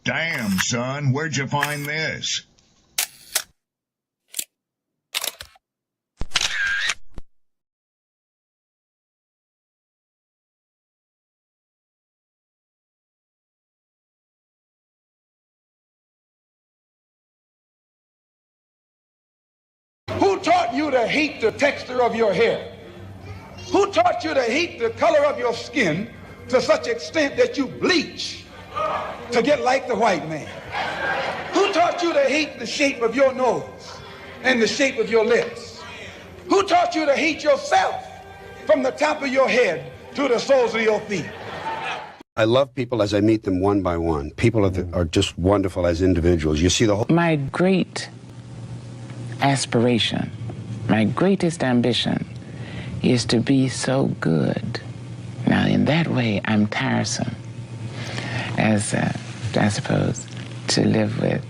Damn, son, where'd you find this? Who taught you to hate the texture of your hair? Who taught you to hate the color of your skin to such extent that you bleach to get like the white man? Who taught you to hate the shape of your nose and the shape of your lips? Who taught you to hate yourself from the top of your head to the soles of your feet? I love people as I meet them one by one. People are just wonderful as individuals. You see the whole... My great aspiration, my greatest ambition is to be so good. Now, in that way, I'm tiresome, as I suppose, to live with,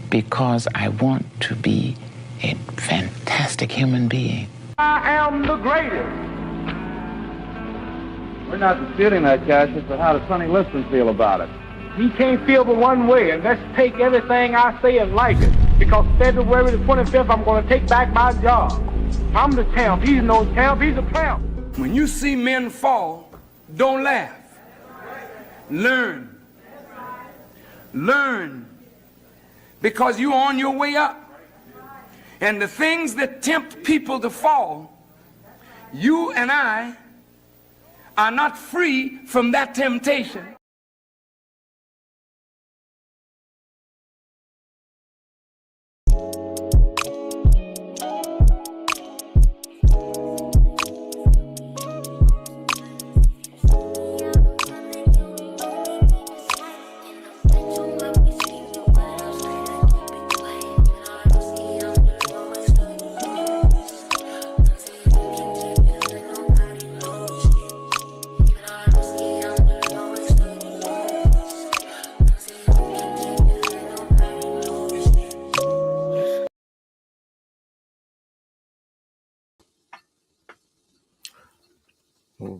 because I want to be a fantastic human being. I am the greatest. We're not disputing that, Cassius, but how does Sonny Liston feel about it? He can't feel but one way, and let's take everything I say and like it. Because February the 25th, I'm going to take back my job. I'm the champ. He's no champ. He's a tramp. When you see men fall, don't laugh. Learn. Learn. Because you're on your way up. And the things that tempt people to fall, you and I are not free from that temptation.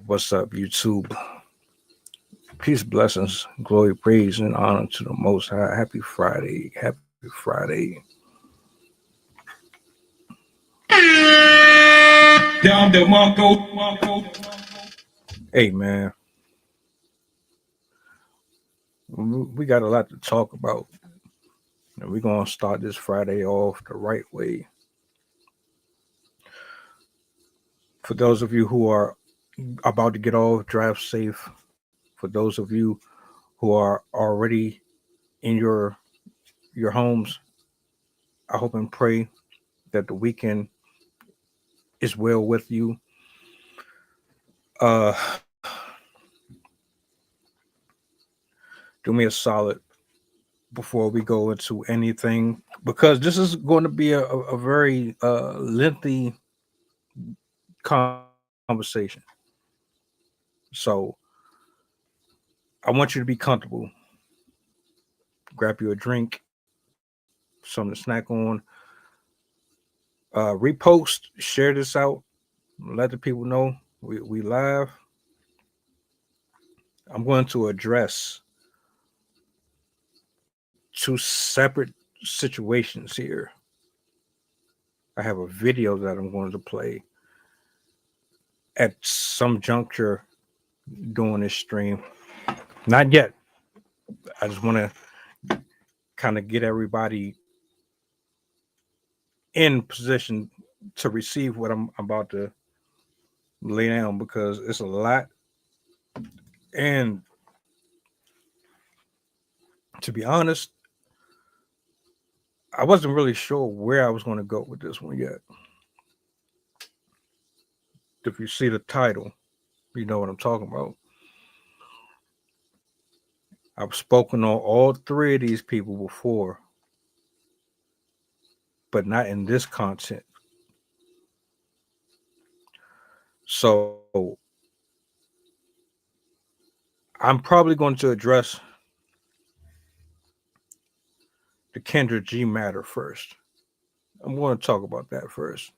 What's up, YouTube? Peace, blessings, glory, praise, and honor to the Most High. Happy Friday. Happy Friday. Hey, man. We got a lot to talk about. And we're going to start this Friday off the right way. For those of you who are about to get off, drive safe. For those of you who are already in your homes, I hope and pray that the weekend is well with you. Do me a solid before we go into anything, because this is going to be a very lengthy conversation. So I want you to be comfortable. Grab you a drink, something to snack on. Repost, share this out, let the people know we live. I'm going to address two separate situations here. I have a video that I'm going to play at some juncture during this stream. Not yet. I just want to kind of get everybody in position to receive what I'm about to lay down, because it's a lot. And to be honest, I wasn't really sure where I was going to go with this one yet. If you see the title, you know what I'm talking about. I've spoken on all three of these people before, but not in this content. So I'm probably going to address the Kenra G matter first. I'm going to talk about that first.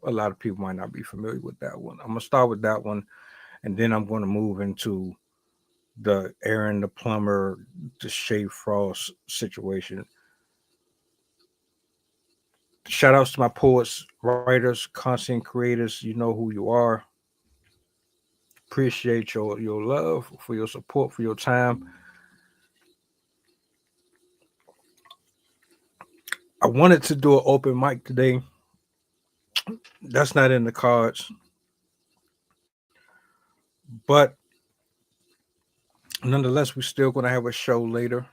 A lot of people might not be familiar with that one. I'm going to start with that one, and then I'm going to move into the Aaron the Plumber, Deshae Frost situation. Shout outs to my poets, writers, content creators. You know who you are. Appreciate your love, for your support, for your time. I wanted to do an open mic today. That's not in the cards. But nonetheless, we're still going to have a show later.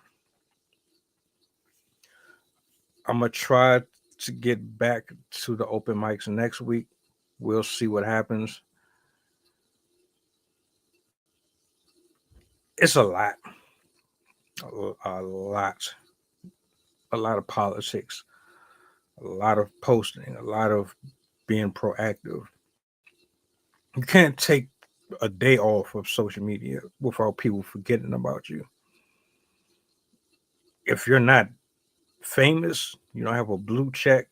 I'm going to try to get back to the open mics next week. We'll see what happens. It's a lot. A lot of politics, a lot of posting, a lot of being proactive. You can't take a day off of social media without people forgetting about you. If you're not famous, you don't have a blue check,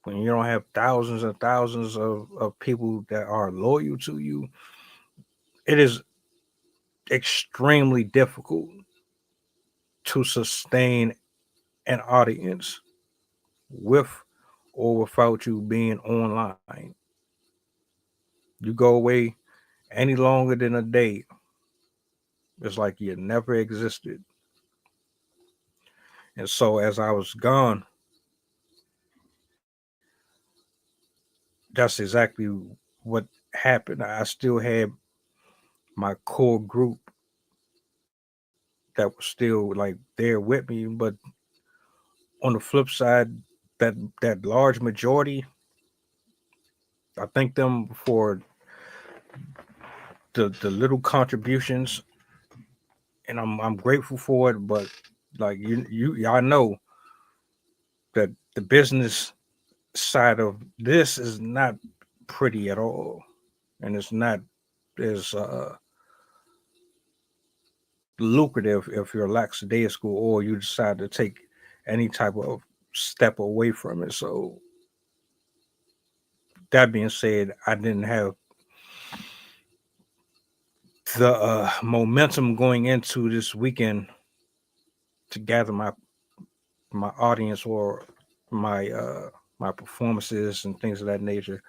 when you don't have thousands and thousands of people that are loyal to you, it is extremely difficult to sustain an audience with or without you being online. You go away any longer than a day, it's like you never existed. And so as I was gone, that's exactly what happened. I still had my core group that was still like there with me, but on the flip side, that large majority, I thank them for the little contributions, and I'm grateful for it. But like y'all know that the business side of this is not pretty at all, and it's not as lucrative if you're lackadaisical or you decide to take any type of step away from it. So that being said, I didn't have the momentum going into this weekend to gather my audience or my performances and things of that nature.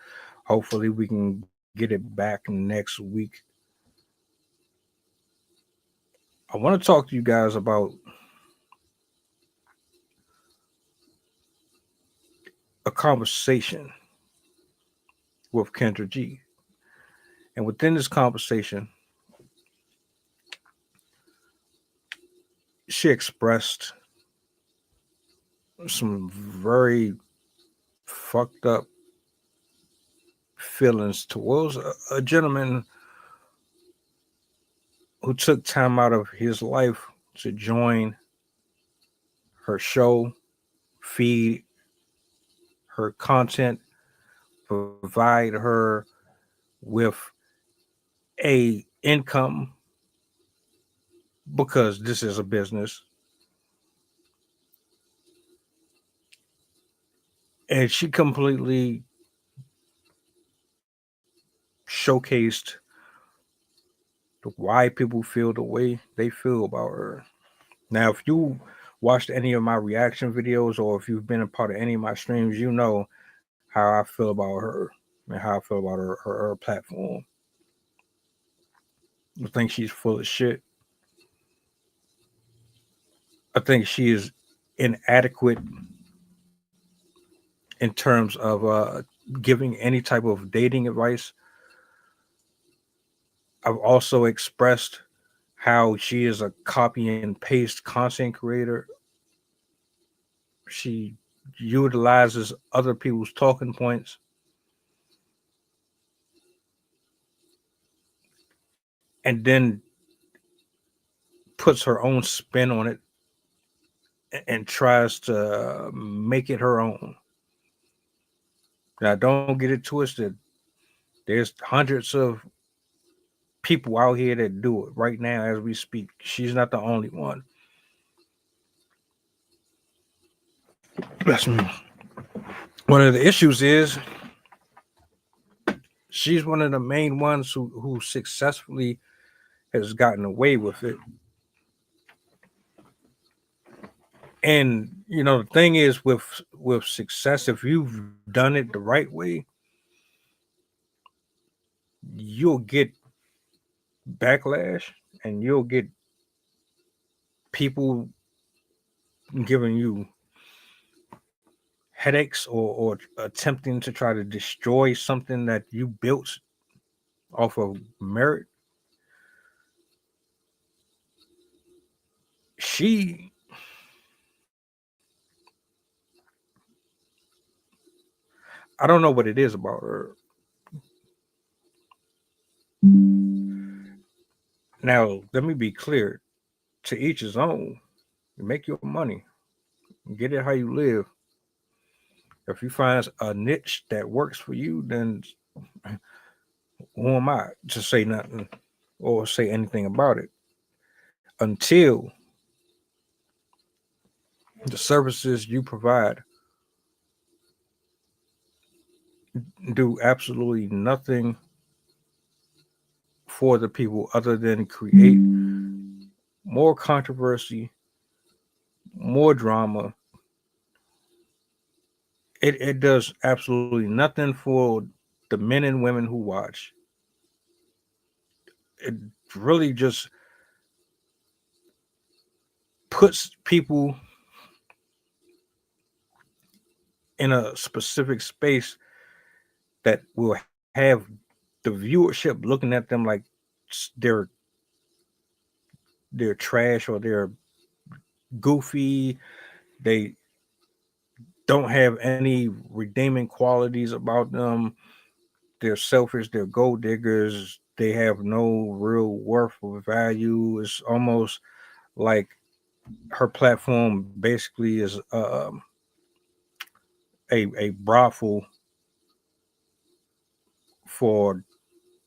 Hopefully we can get it back next week. I want to talk to you guys about a conversation with Kendra G. And within this conversation, she expressed some very fucked up feelings towards a gentleman who took time out of his life to join her show, feed her content, provide her with a income, because this is a business. And she completely showcased why people feel the way they feel about her. Now, if you watched any of my reaction videos or if you've been a part of any of my streams, you know how I feel about her and how I feel about her platform. I think she's full of shit. I think she is inadequate in terms of giving any type of dating advice. I've also expressed how she is a copy and paste content creator. She utilizes other people's talking points. And then puts her own spin on it and tries to make it her own. Now, don't get it twisted. There's hundreds of people out here that do it right now as we speak. She's not the only one. One of the issues is she's one of the main ones who successfully has gotten away with it. And you know, the thing is with success, if you've done it the right way, you'll get backlash and you'll get people giving you headaches or attempting to try to destroy something that you built off of merit. I don't know what it is about her. Now, let me be clear. To each his own. You make your money. Get it how you live. If you find a niche that works for you, then who am I to say nothing or say anything about it? Until the services you provide do absolutely nothing for the people other than create more controversy, more drama. It does absolutely nothing for the men and women who watch. It really just puts people in a specific space that will have the viewership looking at them like they're trash or they're goofy. They don't have any redeeming qualities about them. They're selfish. They're gold diggers. They have no real worth or value. It's almost like her platform basically is a brothel for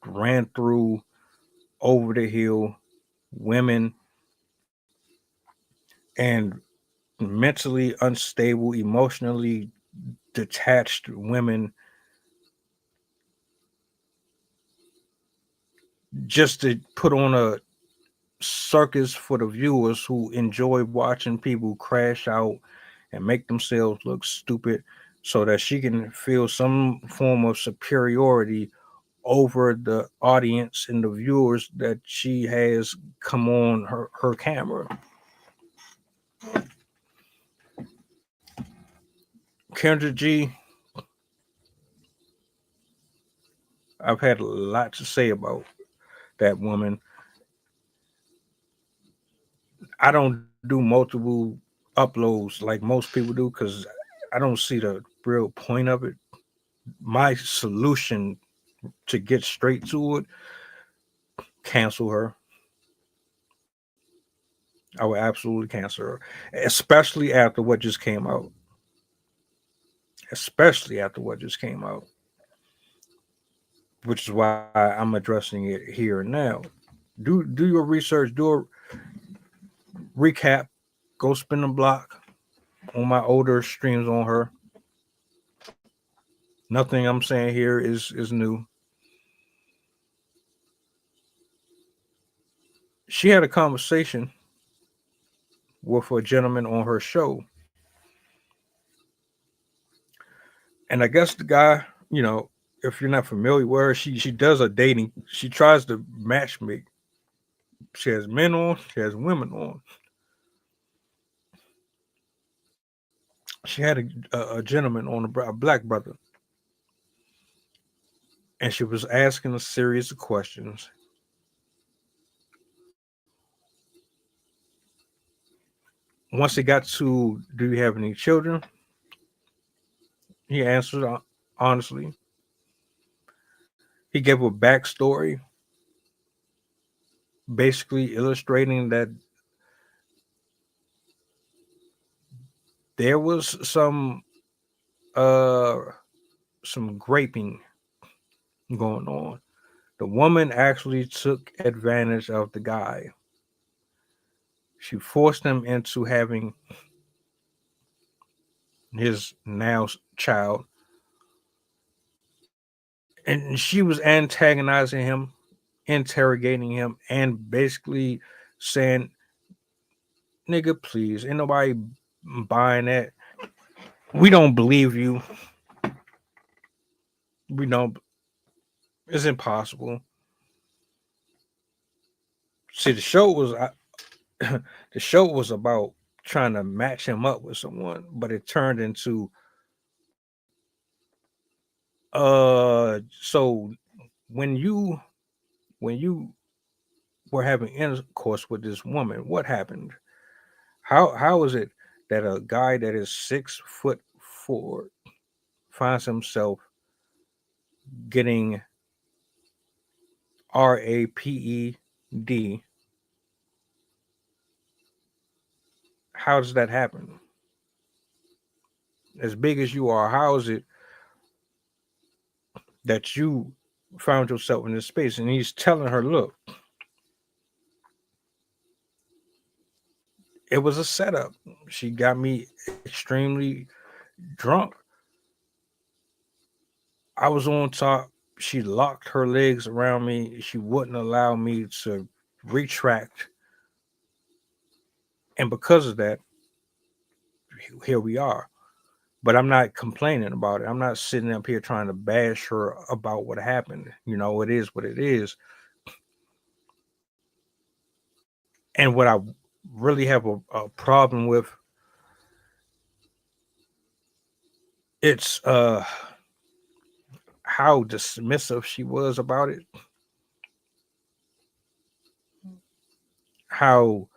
ran through over the hill women and mentally unstable, emotionally detached women just to put on a circus for the viewers who enjoy watching people crash out and make themselves look stupid so that she can feel some form of superiority over the audience and the viewers that she has come on her camera. Kendra G, I've had a lot to say about that woman. I don't do multiple uploads like most people do because I don't see the real point of it. My solution to get straight to it, cancel her. I would absolutely cancel her, especially after what just came out. Especially after what just came out, which is why I'm addressing it here and now. Do your research, do a recap, go spin the block on my older streams on her. Nothing I'm saying here is new. She had a conversation with a gentleman on her show. And I guess the guy, you know, if you're not familiar with her, she does a dating. She tries to match make. She has men on, she has women on. She had a gentleman on, a black brother. And she was asking a series of questions. Once it got to, do you have any children? He answered honestly. He gave a backstory, basically illustrating that there was some graping going on. The woman actually took advantage of the guy. She forced him into having his now child. And she was antagonizing him interrogating him and basically saying, nigga, please, ain't nobody buying that. We don't believe you. We don't. It's impossible. See, the show was about trying to match him up with someone, but it turned into so when you were having intercourse with this woman, what happened? How is it that a guy that is 6'4" finds himself getting raped? How does that happen? As big as you are, how is it that you found yourself in this space? And he's telling her, look, it was a setup. She got me extremely drunk. I was on top. She locked her legs around me. She wouldn't allow me to retract. And because of that, here we are. But I'm not complaining about it. I'm not sitting up here trying to bash her about what happened. You know, it is what it is. And what I really have a problem with, it's how dismissive she was about it. How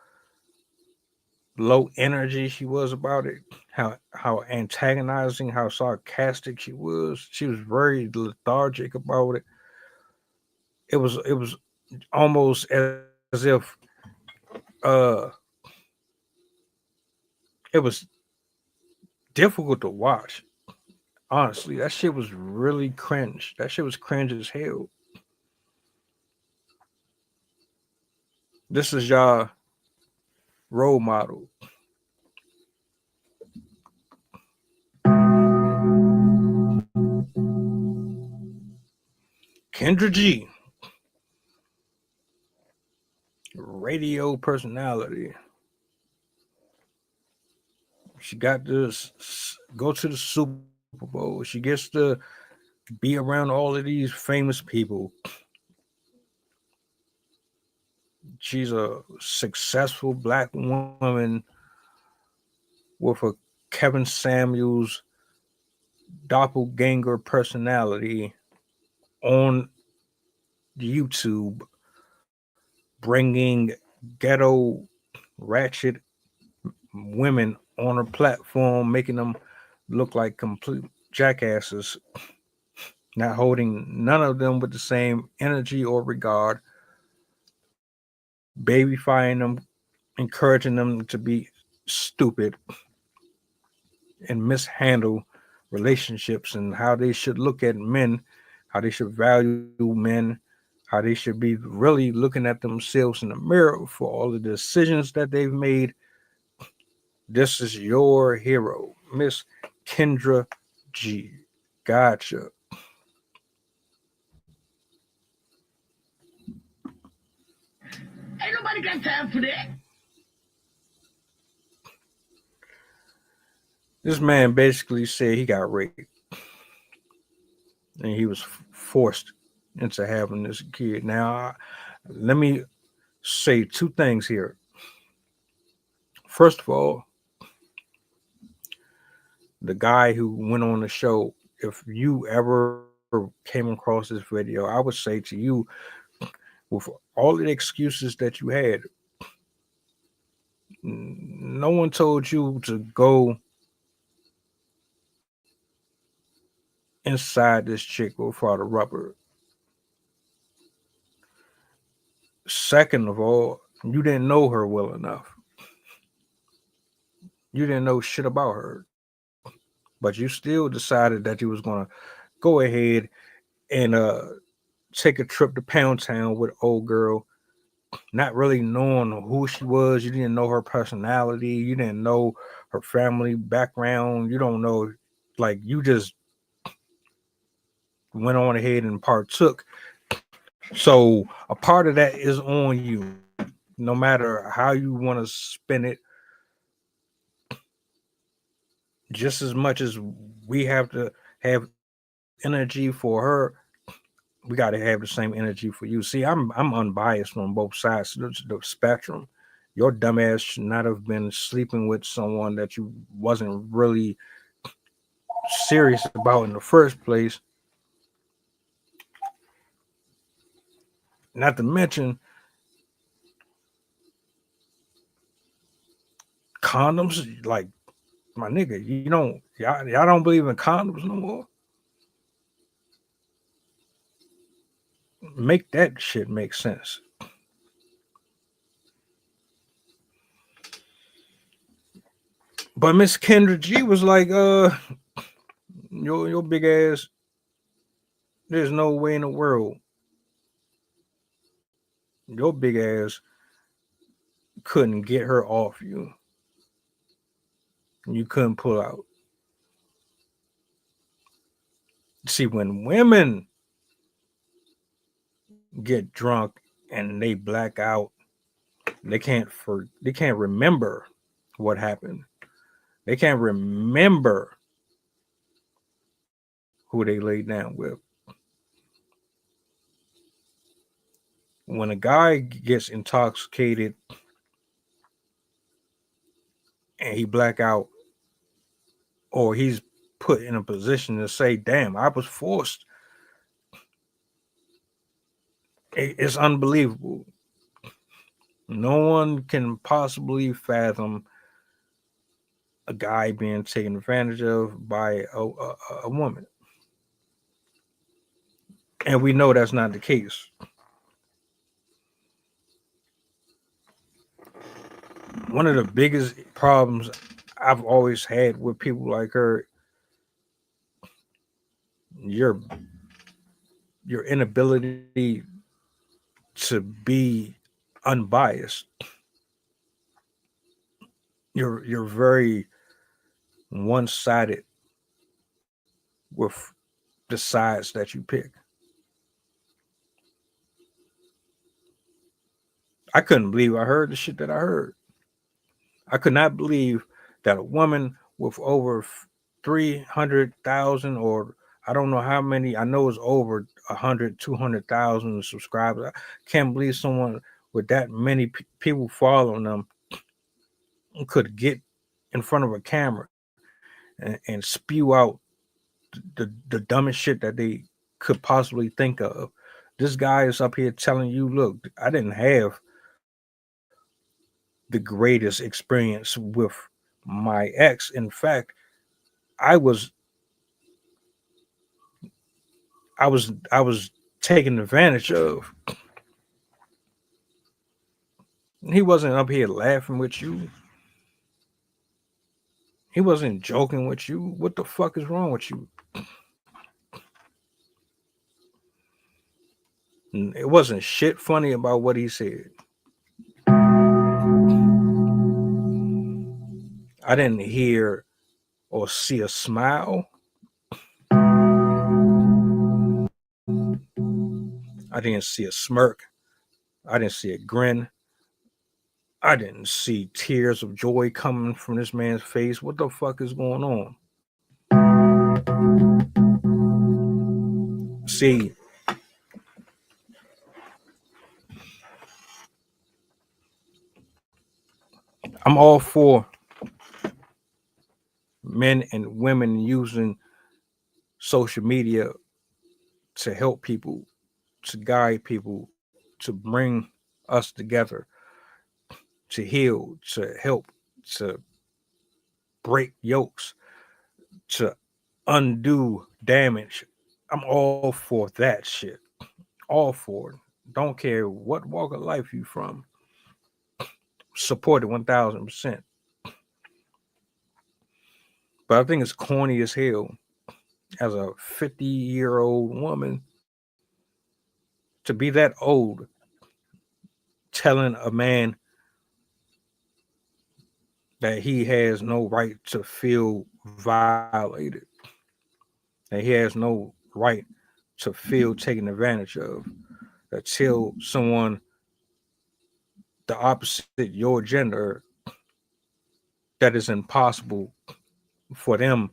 low energy she was about it, how antagonizing, how sarcastic she was. She was very lethargic about it. It was almost as if it was difficult to watch. Honestly, that shit was really cringe. That shit was cringe as hell. This is y'all role model. Kendra G, radio personality. She got to go to the Super Bowl. She gets to be around all of these famous people. She's a successful black woman with a Kevin Samuels doppelganger personality on YouTube, bringing ghetto ratchet women on her platform, making them look like complete jackasses, not holding none of them with the same energy or regard, babyfying them, encouraging them to be stupid and mishandle relationships and how they should look at men, how they should value men, how they should be really looking at themselves in the mirror for all the decisions that they've made. This is your hero, Miss Kendra G. Gotcha. Ain't nobody got time for that. This man basically said he got raped and he was forced into having this kid. Now, let me say two things here. First of all, the guy who went on the show, if you ever came across this video, I would say to you, with all the excuses that you had, no one told you to go inside this chick without a rubber. Second of all, you didn't know her well enough. You didn't know shit about her. But you still decided that you was going to go ahead and take a trip to Pound Town with old girl, not really knowing who she was. You didn't know her personality. You didn't know her family background. You don't know, like, you just went on ahead and partook So a part of that is on you, no matter how you want to spin it. Just as much as we have to have energy for her, we got to have the same energy for you. See, I'm unbiased on both sides of the spectrum. Your dumbass should not have been sleeping with someone that you wasn't really serious about in the first place. Not to mention condoms. Like, my nigga, y'all don't believe in condoms no more. Make that shit make sense. But Miss Kendra G was like, your big ass, there's no way in the world your big ass couldn't get her off you. You couldn't pull out. See, when women get drunk and they black out, they can't remember what happened. They can't remember who they laid down with. When a guy gets intoxicated and he black out, or he's put in a position to say, damn, I was forced. It's unbelievable. No one can possibly fathom a guy being taken advantage of by a woman. And we know that's not the case. One of the biggest problems I've always had with people like her, your inability to be unbiased. You're very one-sided with the sides that you pick. I couldn't believe I heard the shit that I heard. I could not believe that a woman with over 300,000, or I don't know how many, I know it's over 100, 200,000 subscribers. I can't believe someone with that many people following them could get in front of a camera and spew out the dumbest shit that they could possibly think of. This guy is up here telling you, look, I didn't have the greatest experience with my ex. In fact, I was taken advantage of. He wasn't up here laughing with you. He wasn't joking with you. What the fuck is wrong with you? It wasn't shit funny about what he said. I didn't hear or see a smile. I didn't see a smirk. I didn't see a grin. I didn't see tears of joy coming from this man's face. What the fuck is going on? See, I'm all for men and women using social media to help people, to guide people, to bring us together, to heal, to help, to break yokes, to undo damage. I'm all for that shit. All for it. Don't care what walk of life you from. Support it 1,000%. But I think it's corny as hell as a 50-year-old woman to be that old telling a man that he has no right to feel violated, that he has no right to feel taken advantage of. that tell someone the opposite your gender that is impossible for them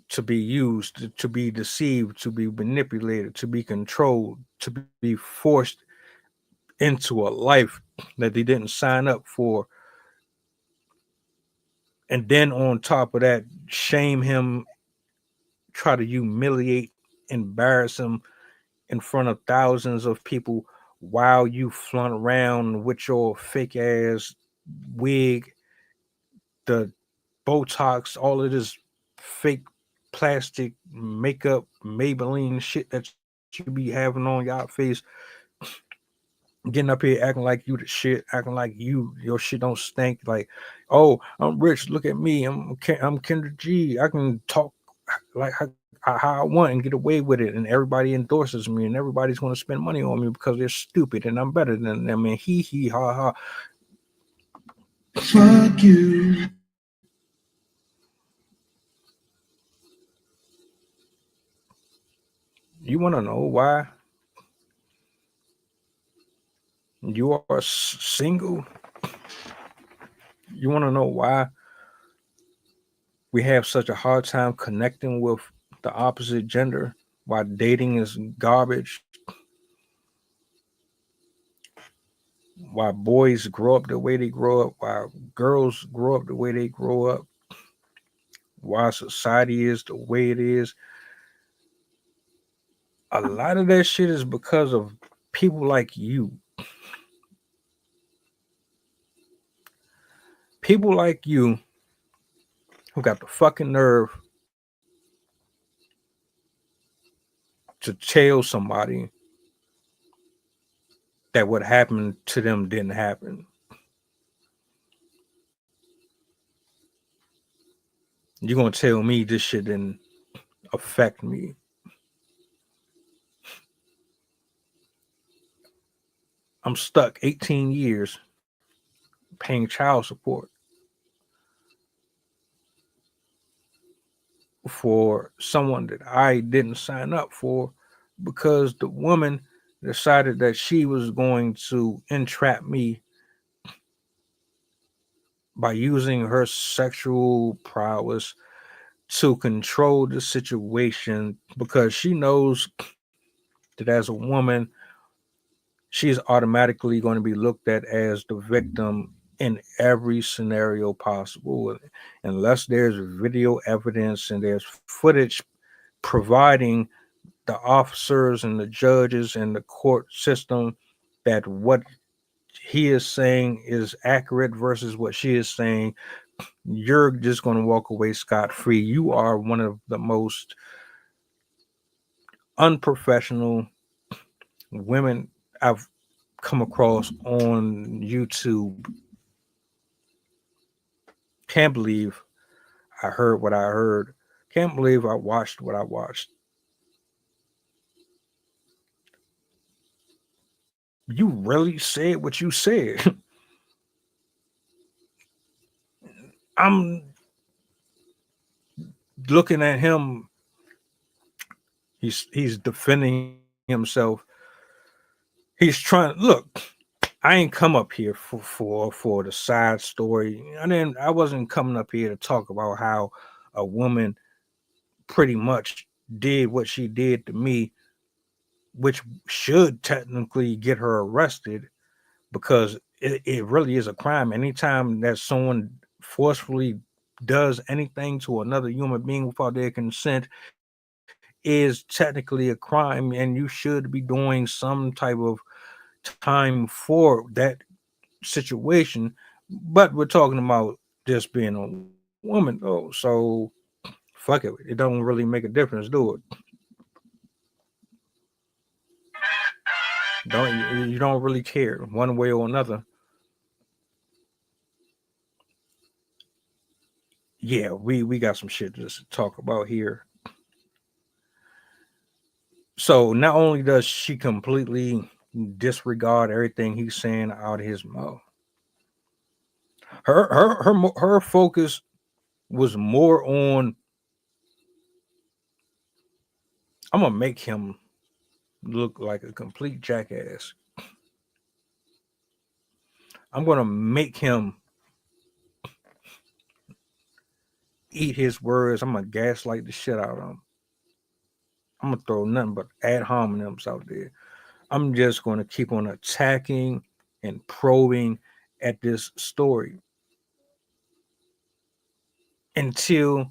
to be used, to be deceived, to be manipulated, to be controlled, to be forced into a life that they didn't sign up for. And then on top of that, shame him, try to humiliate, embarrass him in front of thousands of people while you flaunt around with your fake ass wig, the Botox, all of this fake plastic makeup, Maybelline shit that you be having on your face, getting up here acting like you the shit, acting like your shit don't stink. Like, oh, I'm rich. Look at me. I'm Kendra G. I can talk like how I want and get away with it, and everybody endorses me, and everybody's going to spend money on me because they're stupid and I'm better than them. And he ha ha. Fuck you. You want to know why you are single? You want to know why we have such a hard time connecting with the opposite gender? Why dating is garbage? Why boys grow up the way they grow up? Why girls grow up the way they grow up? Why society is the way it is? A lot of that shit is because of people like you. People like you who got the fucking nerve to tell somebody that what happened to them didn't happen. You're going to tell me this shit didn't affect me. I'm stuck 18 years paying child support for someone that I didn't sign up for because the woman decided that she was going to entrap me by using her sexual prowess to control the situation, because she knows that as a woman, she's automatically going to be looked at as the victim in every scenario possible, unless there's video evidence and there's footage providing the officers and the judges and the court system that what he is saying is accurate versus what she is saying. You're just going to walk away scot-free. You are one of the most unprofessional women I've come across on YouTube. Can't believe I heard what I heard. Can't believe I watched what I watched. You really said what you said. I'm looking at him. He's defending himself. He's trying. Look, I ain't come up here for the side story. I wasn't coming up here to talk about how a woman pretty much did what she did to me, which should technically get her arrested, because it really is a crime. Anytime that someone forcefully does anything to another human being without their consent is technically a crime, and you should be doing some type of time for that situation. But we're talking about just being a woman, though, so fuck it. It don't really make a difference, do it? You don't really care one way or another. Yeah, we got some shit to talk about here. So not only does she completely disregard everything he's saying out of his mouth, her focus was more on, I'm gonna make him look like a complete jackass. I'm going to make him eat his words. I'm going to gaslight the shit out of him. I'm going to throw nothing but ad hominems out there. I'm just going to keep on attacking and probing at this story until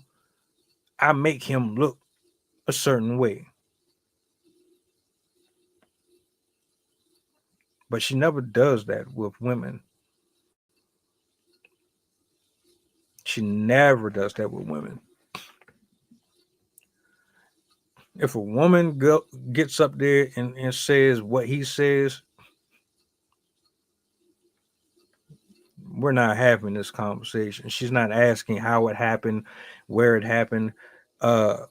I make him look a certain way. But she never does that with women. She never does that with women. If a woman gets up there and says what he says, we're not having this conversation. She's not asking how it happened, where it happened, why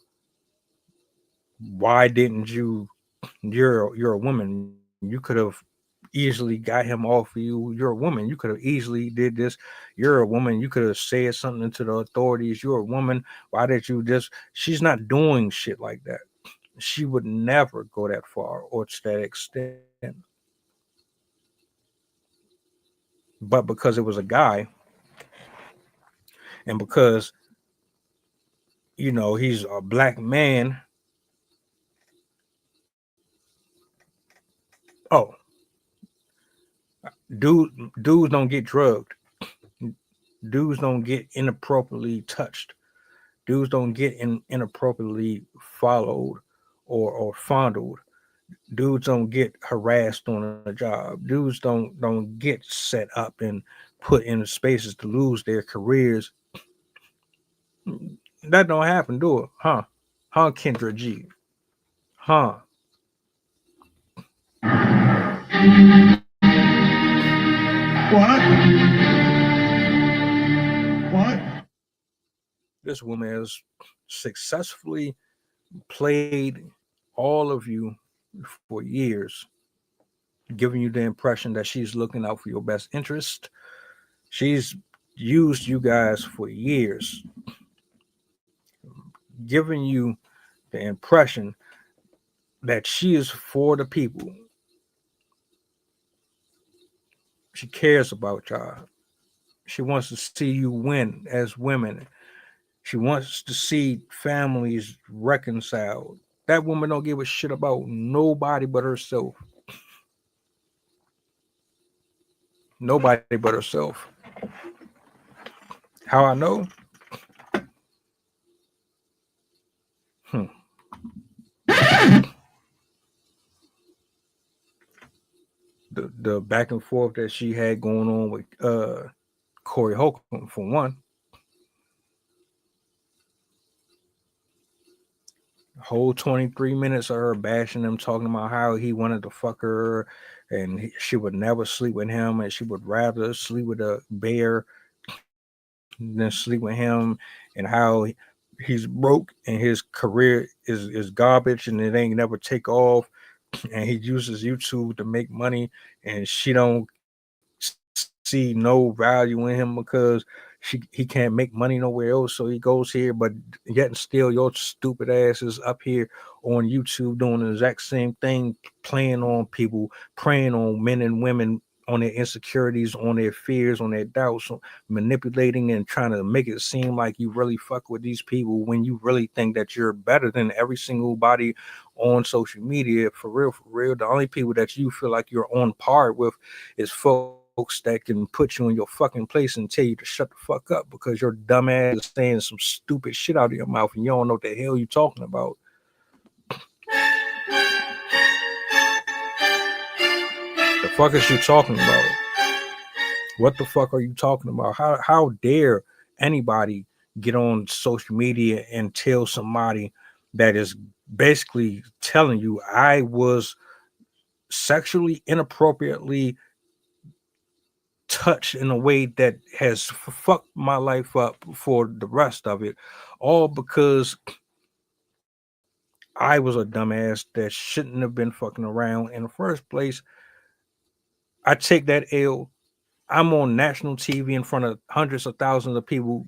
didn't you? You're a woman. You could have easily got him off of you. You're a woman. You could have easily did this. You're a woman. You could have said something to the authorities. You're a woman. Why did you just? She's not doing shit like that. She would never go that far or to that extent. But because it was a guy, and because he's a black man. Oh, dudes don't get drugged. Dudes don't get inappropriately touched. Dudes don't get inappropriately followed or fondled. Dudes don't get harassed on a job. Dudes don't get set up and put in spaces to lose their careers. That don't happen, do it? Huh, Kendra G? Huh? What? This woman has successfully played all of you for years, giving you the impression that she's looking out for your best interest. She's used you guys for years, giving you the impression that she is for the people. She cares about y'all. She wants to see you win as women. She wants to see families reconciled. That woman don't give a shit about nobody but herself. Nobody but herself. How I know? The back and forth that she had going on with Corey Holcomb, for one. Whole 23 minutes of her bashing him, talking about how he wanted to fuck her and she would never sleep with him and she would rather sleep with a bear than sleep with him, and how he's broke and his career is garbage and it ain't never take off, and he uses YouTube to make money and she don't see no value in him because he can't make money nowhere else, so he goes here, but yet and still your stupid ass is up here on YouTube doing the exact same thing, playing on people, preying on men and women, on their insecurities, on their fears, on their doubts, manipulating and trying to make it seem like you really fuck with these people when you really think that you're better than every single body on social media. For real, the only people that you feel like you're on par with is folks that can put you in your fucking place and tell you to shut the fuck up because your dumb ass is saying some stupid shit out of your mouth and you don't know what the hell you're talking about. The fuck is you talking about? What the fuck are you talking about? How dare anybody get on social media and tell somebody that is basically telling you I was sexually inappropriately touched in a way that has fucked my life up for the rest of it, all because I was a dumbass that shouldn't have been fucking around in the first place. I take that L. I'm on national TV in front of hundreds of thousands of people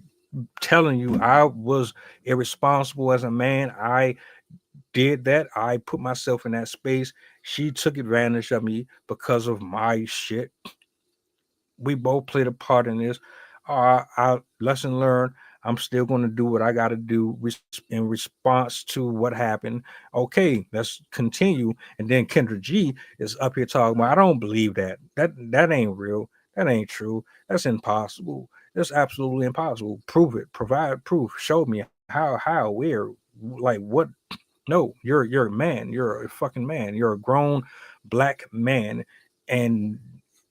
telling you I was irresponsible as a man. I did that. I put myself in that space. She took advantage of me because of my shit. We both played a part in this. I lesson learned. I'm still going to do what I got to do in response to what happened. Okay, let's continue. And then Kendra G is up here talking about, I don't believe that. That ain't real. That ain't true. That's impossible. That's absolutely impossible. Prove it. Provide proof. Show me how, where, like what. No, you're a man. You're a fucking man. You're a grown black man, and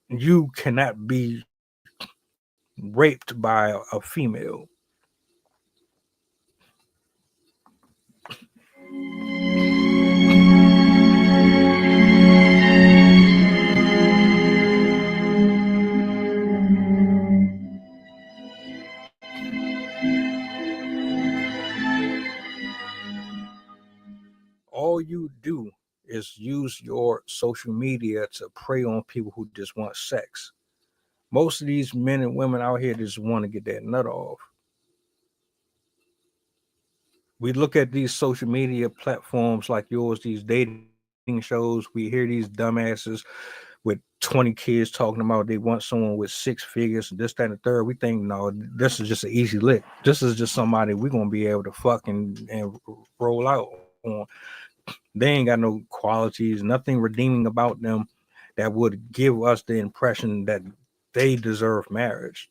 you cannot be raped by a female. All you do is use your social media to prey on people who just want sex. Most of these men and women out here just want to get that nut off. We look at these social media platforms like yours, these dating shows. We hear these dumbasses with 20 kids talking about they want someone with 6 figures and this, that, and the third. We think, no, this is just an easy lick. This is just somebody we're going to be able to fuck and roll out on. They ain't got no qualities, nothing redeeming about them that would give us the impression that they deserve marriage.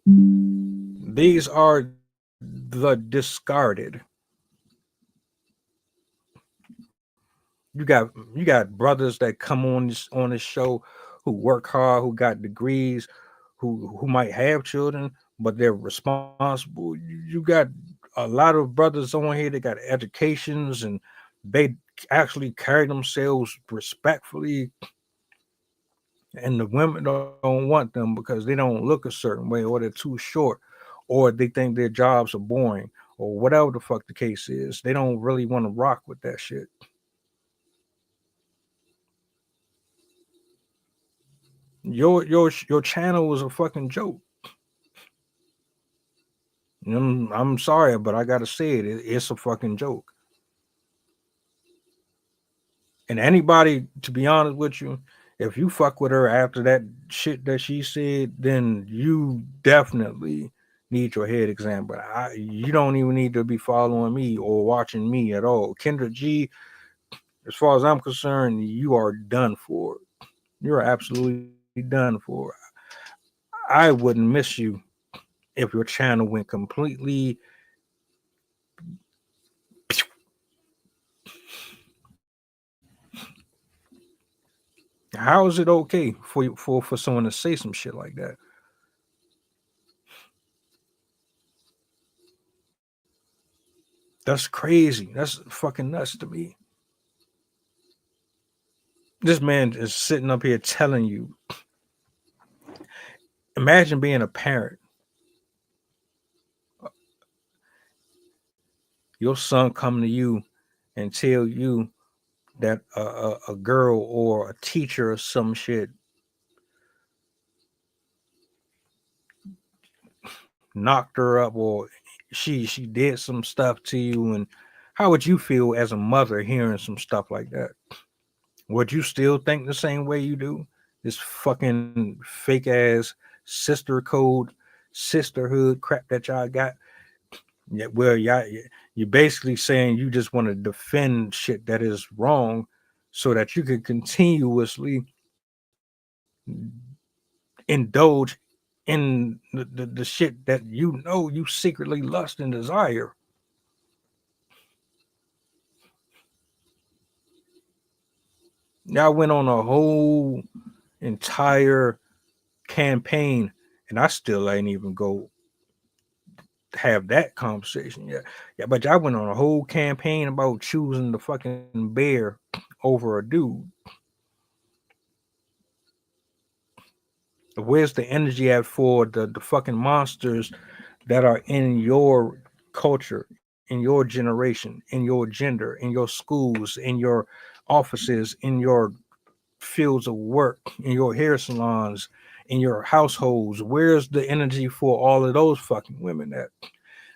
These are the discarded. You got brothers that come on this show who work hard, who got degrees, who might have children, but they're responsible. You got a lot of brothers on here that got educations and they actually carry themselves respectfully, and the women don't want them because they don't look a certain way, or they're too short, or they think their jobs are boring, or whatever the fuck the case is. They don't really want to rock with that shit. Your channel was a fucking joke. I'm sorry, but I gotta say it's a fucking joke. And anybody, to be honest with you, if you fuck with her after that shit that she said, then you definitely need your head examined. But you don't even need to be following me or watching me at all. Kendra G, as far as I'm concerned, you are done for. You're absolutely done for. I wouldn't miss you if your channel went completely how is it okay for someone to say some shit like that? That's crazy. That's fucking nuts to me. This man is sitting up here telling you. Imagine being a parent. Your son come to you and tell you that a girl or a teacher or some shit knocked her up, or she did some stuff to you, and how would you feel as a mother hearing some stuff like that? Would you still think the same way you do? This fucking fake ass sisterhood crap that y'all got. Yeah, well, you're basically saying you just want to defend shit that is wrong so that you can continuously indulge in the shit that you know you secretly lust and desire. Y'all went on a whole entire campaign, and I still ain't even go have that conversation yet. Yeah, but y'all went on a whole campaign about choosing the fucking bear over a dude. Where's the energy at for the fucking monsters that are in your culture, in your generation, in your gender, in your schools, in your offices, in your fields of work, in your hair salons, in your households? Where's the energy for all of those fucking women at?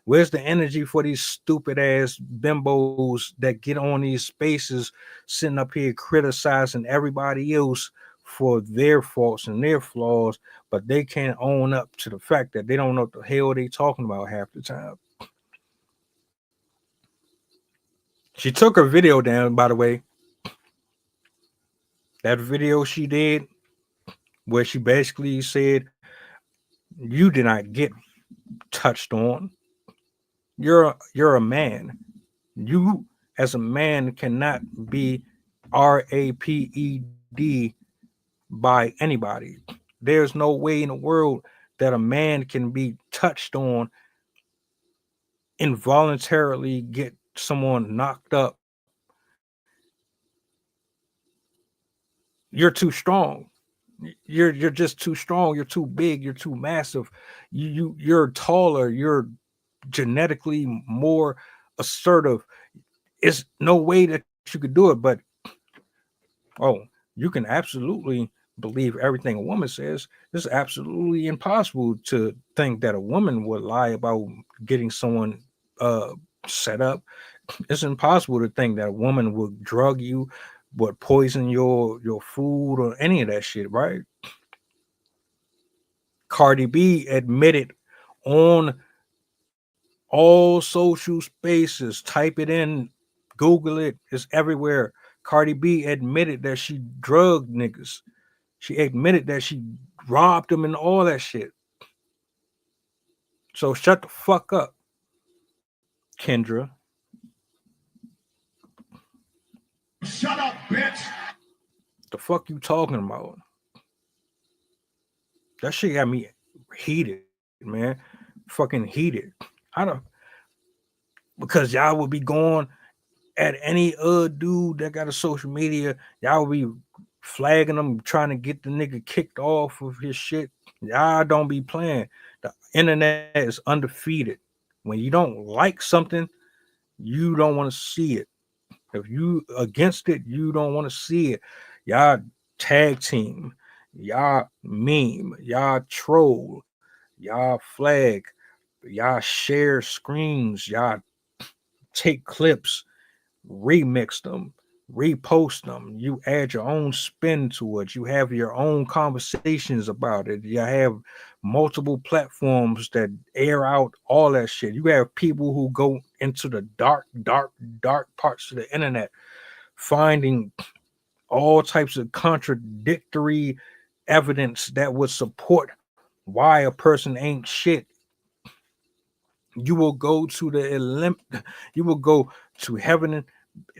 Where's the energy for these stupid ass bimbos that get on these spaces sitting up here criticizing everybody else for their faults and their flaws, but they can't own up to the fact that they don't know what the hell they talking about half the time. She took her video down, by the way. That video she did where she basically said, you did not get touched on. You're a man. You as a man cannot be raped by anybody. There's no way in the world that a man can be touched on, involuntarily get someone knocked up. You're too strong. You're just too strong. You're too big. You're too massive. You're taller. You're genetically more assertive. It's no way that you could do it. But you can absolutely believe everything a woman says. It's absolutely impossible to think that a woman would lie about getting someone set up. It's impossible to think that a woman would drug you, would poison your food or any of that shit, right? Cardi B admitted on all social spaces, type it in, Google it, it's everywhere. Cardi B admitted that she drugged niggas. She admitted that she robbed them and all that shit. So shut the fuck up, Kendra. Shut up, bitch. The fuck you talking about? That shit got me heated, man. Fucking heated. Because y'all would be going at any dude that got a social media. Y'all would be flagging them, trying to get the nigga kicked off of his shit. Y'all don't be playing. The internet is undefeated. When you don't like something, you don't want to see it. If you against it, you don't want to see it. Y'all tag team, y'all meme, y'all troll, y'all flag, y'all share screens, y'all take clips, remix them, repost them. You add your own spin to it. You have your own conversations about it. You have multiple platforms that air out all that shit. You have people who go into the dark parts of the internet, finding all types of contradictory evidence that would support why a person ain't shit. You will go to you will go to heaven,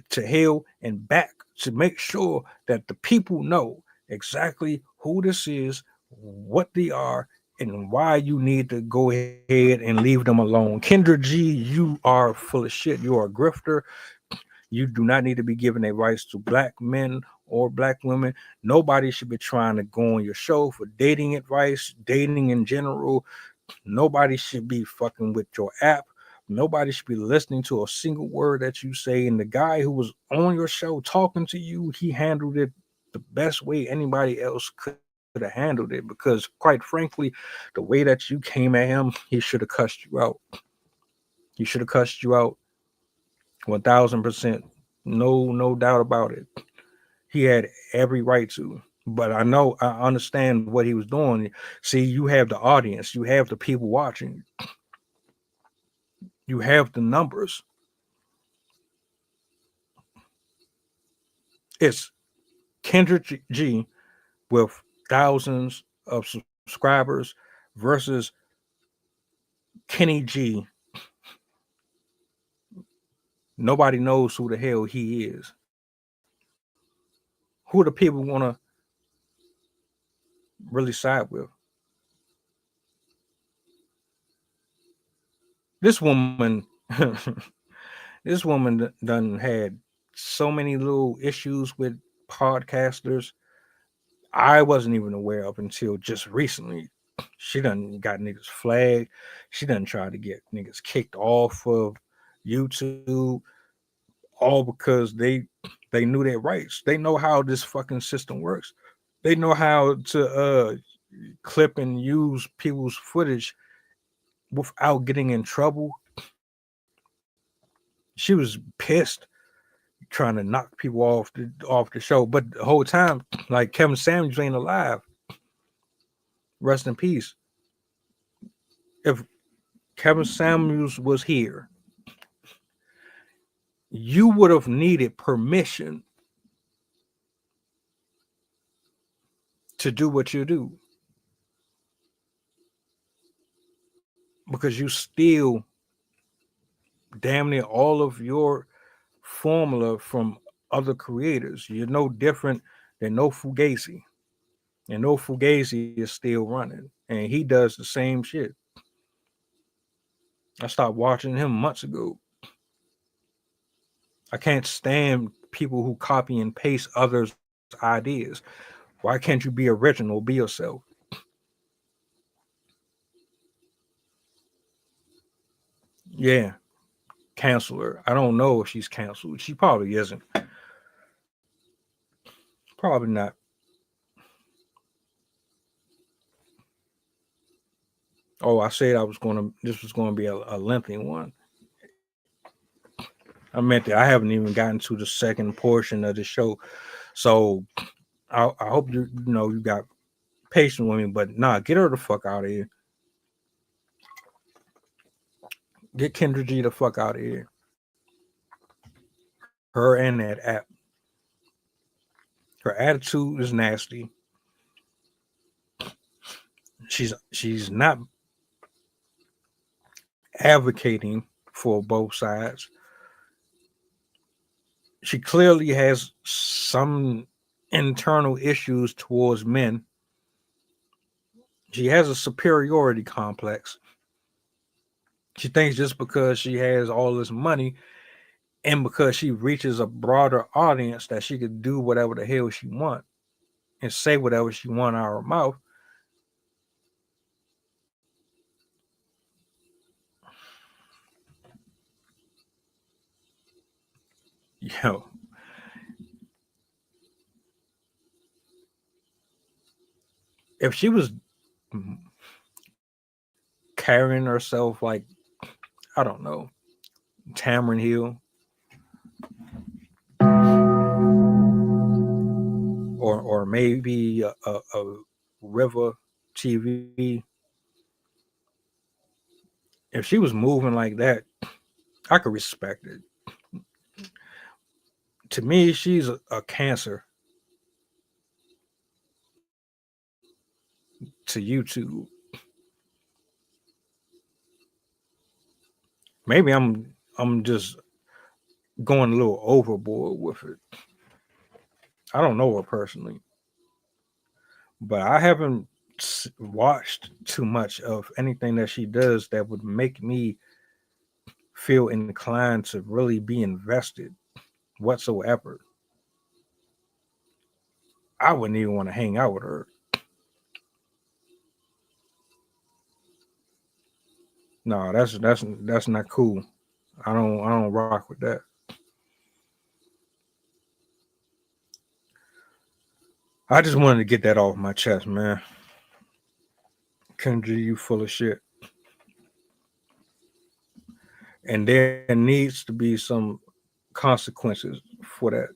to hell, and back to make sure that the people know exactly who this is, what they are, and why you need to go ahead and leave them alone. Kendra G, you are full of shit. You are a grifter. You do not need to be giving advice to black men or black women. Nobody should be trying to go on your show for dating advice, dating in general. Nobody should be fucking with your app. Nobody should be listening to a single word that you say. And the guy who was on your show talking to you, he handled it the best way anybody else could have handled it. Because quite frankly, the way that you came at him, he should have cussed you out. He should have cussed you out 1000%. No doubt about it. He had every right to. But I understand what he was doing. See, you have the audience, you have the people watching, you have the numbers. It's Kendra G with thousands of subscribers versus Kenny G. Nobody knows who the hell he is. Who the people want to really side with? This woman done had so many little issues with podcasters I wasn't even aware of until just recently. She done got niggas flagged. She done tried to get niggas kicked off of YouTube, all because they knew their rights. They know how this fucking system works. They know how to clip and use people's footage without getting in trouble. she was pissed, trying to knock people off the show. But the whole time, like, Kevin Samuels ain't alive. Rest in peace. If Kevin Samuels was here, you would have needed permission to do what you do, because you steal damn near all of your formula from other creators. You're no different than No Fugazi, and No Fugazi is still running, and he does the same shit. I stopped watching him months ago. I can't stand people who copy and paste others' ideas. Why can't you be original? Be yourself. Yeah, cancel her. I don't know if she's canceled. She probably isn't. Probably not. Oh, I said this was gonna be a lengthy one. I meant that I haven't even gotten to the second portion of the show, so I hope you got patience with me. But nah, get her the fuck out of here. Get Kendra G the fuck out of here. Her and that app. Her attitude is nasty. She's not advocating for both sides. She clearly has some internal issues towards men. She has a superiority complex. She thinks just because she has all this money and because she reaches a broader audience that she could do whatever the hell she wants and say whatever she wants out of her mouth. Yo, if she was carrying herself like, I don't know, Tamron Hill or maybe a River TV, if she was moving like that, I could respect it. To me, she's a cancer to YouTube. Maybe I'm just going a little overboard with it. I don't know her personally, but I haven't watched too much of anything that she does that would make me feel inclined to really be invested whatsoever. I wouldn't even want to hang out with her. No, that's not cool. I don't rock with that. I just wanted to get that off my chest, man. Kendra, you full of shit. And there needs to be some consequences for that.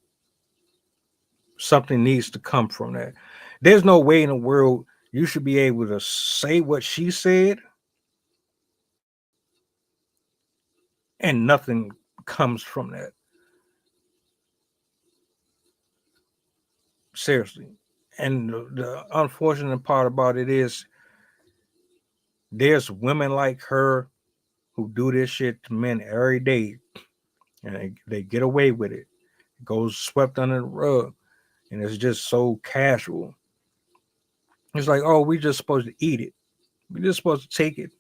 Something needs to come from that. There's no way in the world you should be able to say what she said and nothing comes from that. Seriously. And the unfortunate part about it is there's women like her who do this shit to men every day, and they get away with it. It goes swept under the rug, and it's just so casual. It's like, oh, we just supposed to eat it. We're just supposed to take it.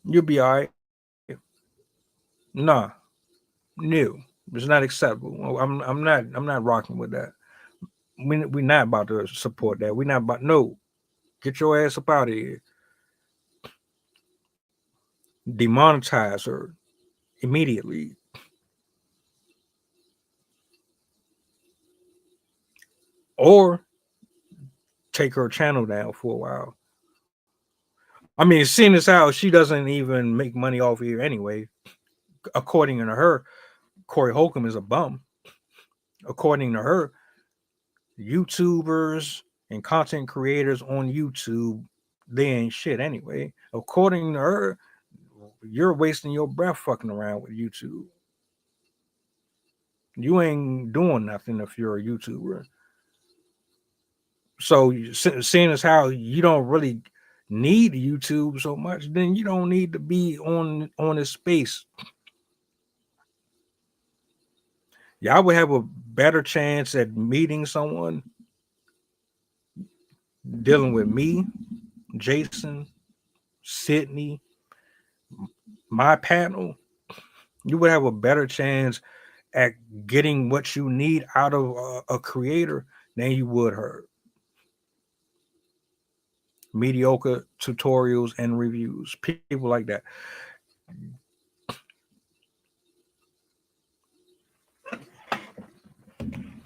You'll be all right. Nah, no, it's not acceptable. I'm not rocking with that. We're not about to support that. We're not about, no. Get your ass up out of here. Demonetize her immediately. Or take her channel down for a while. I mean, seeing as how she doesn't even make money off here anyway, according to her, Corey Holcomb is a bum. According to her, YouTubers and content creators on YouTube, they ain't shit anyway. According to her, you're wasting your breath fucking around with YouTube. You ain't doing nothing if you're a YouTuber. So seeing as how you don't really need YouTube so much, then you don't need to be on this space. Y'all would have a better chance at meeting someone dealing with me, Jason, Sydney, my panel. You would have a better chance at getting what you need out of a creator than you would her. Mediocre tutorials and reviews, people like that.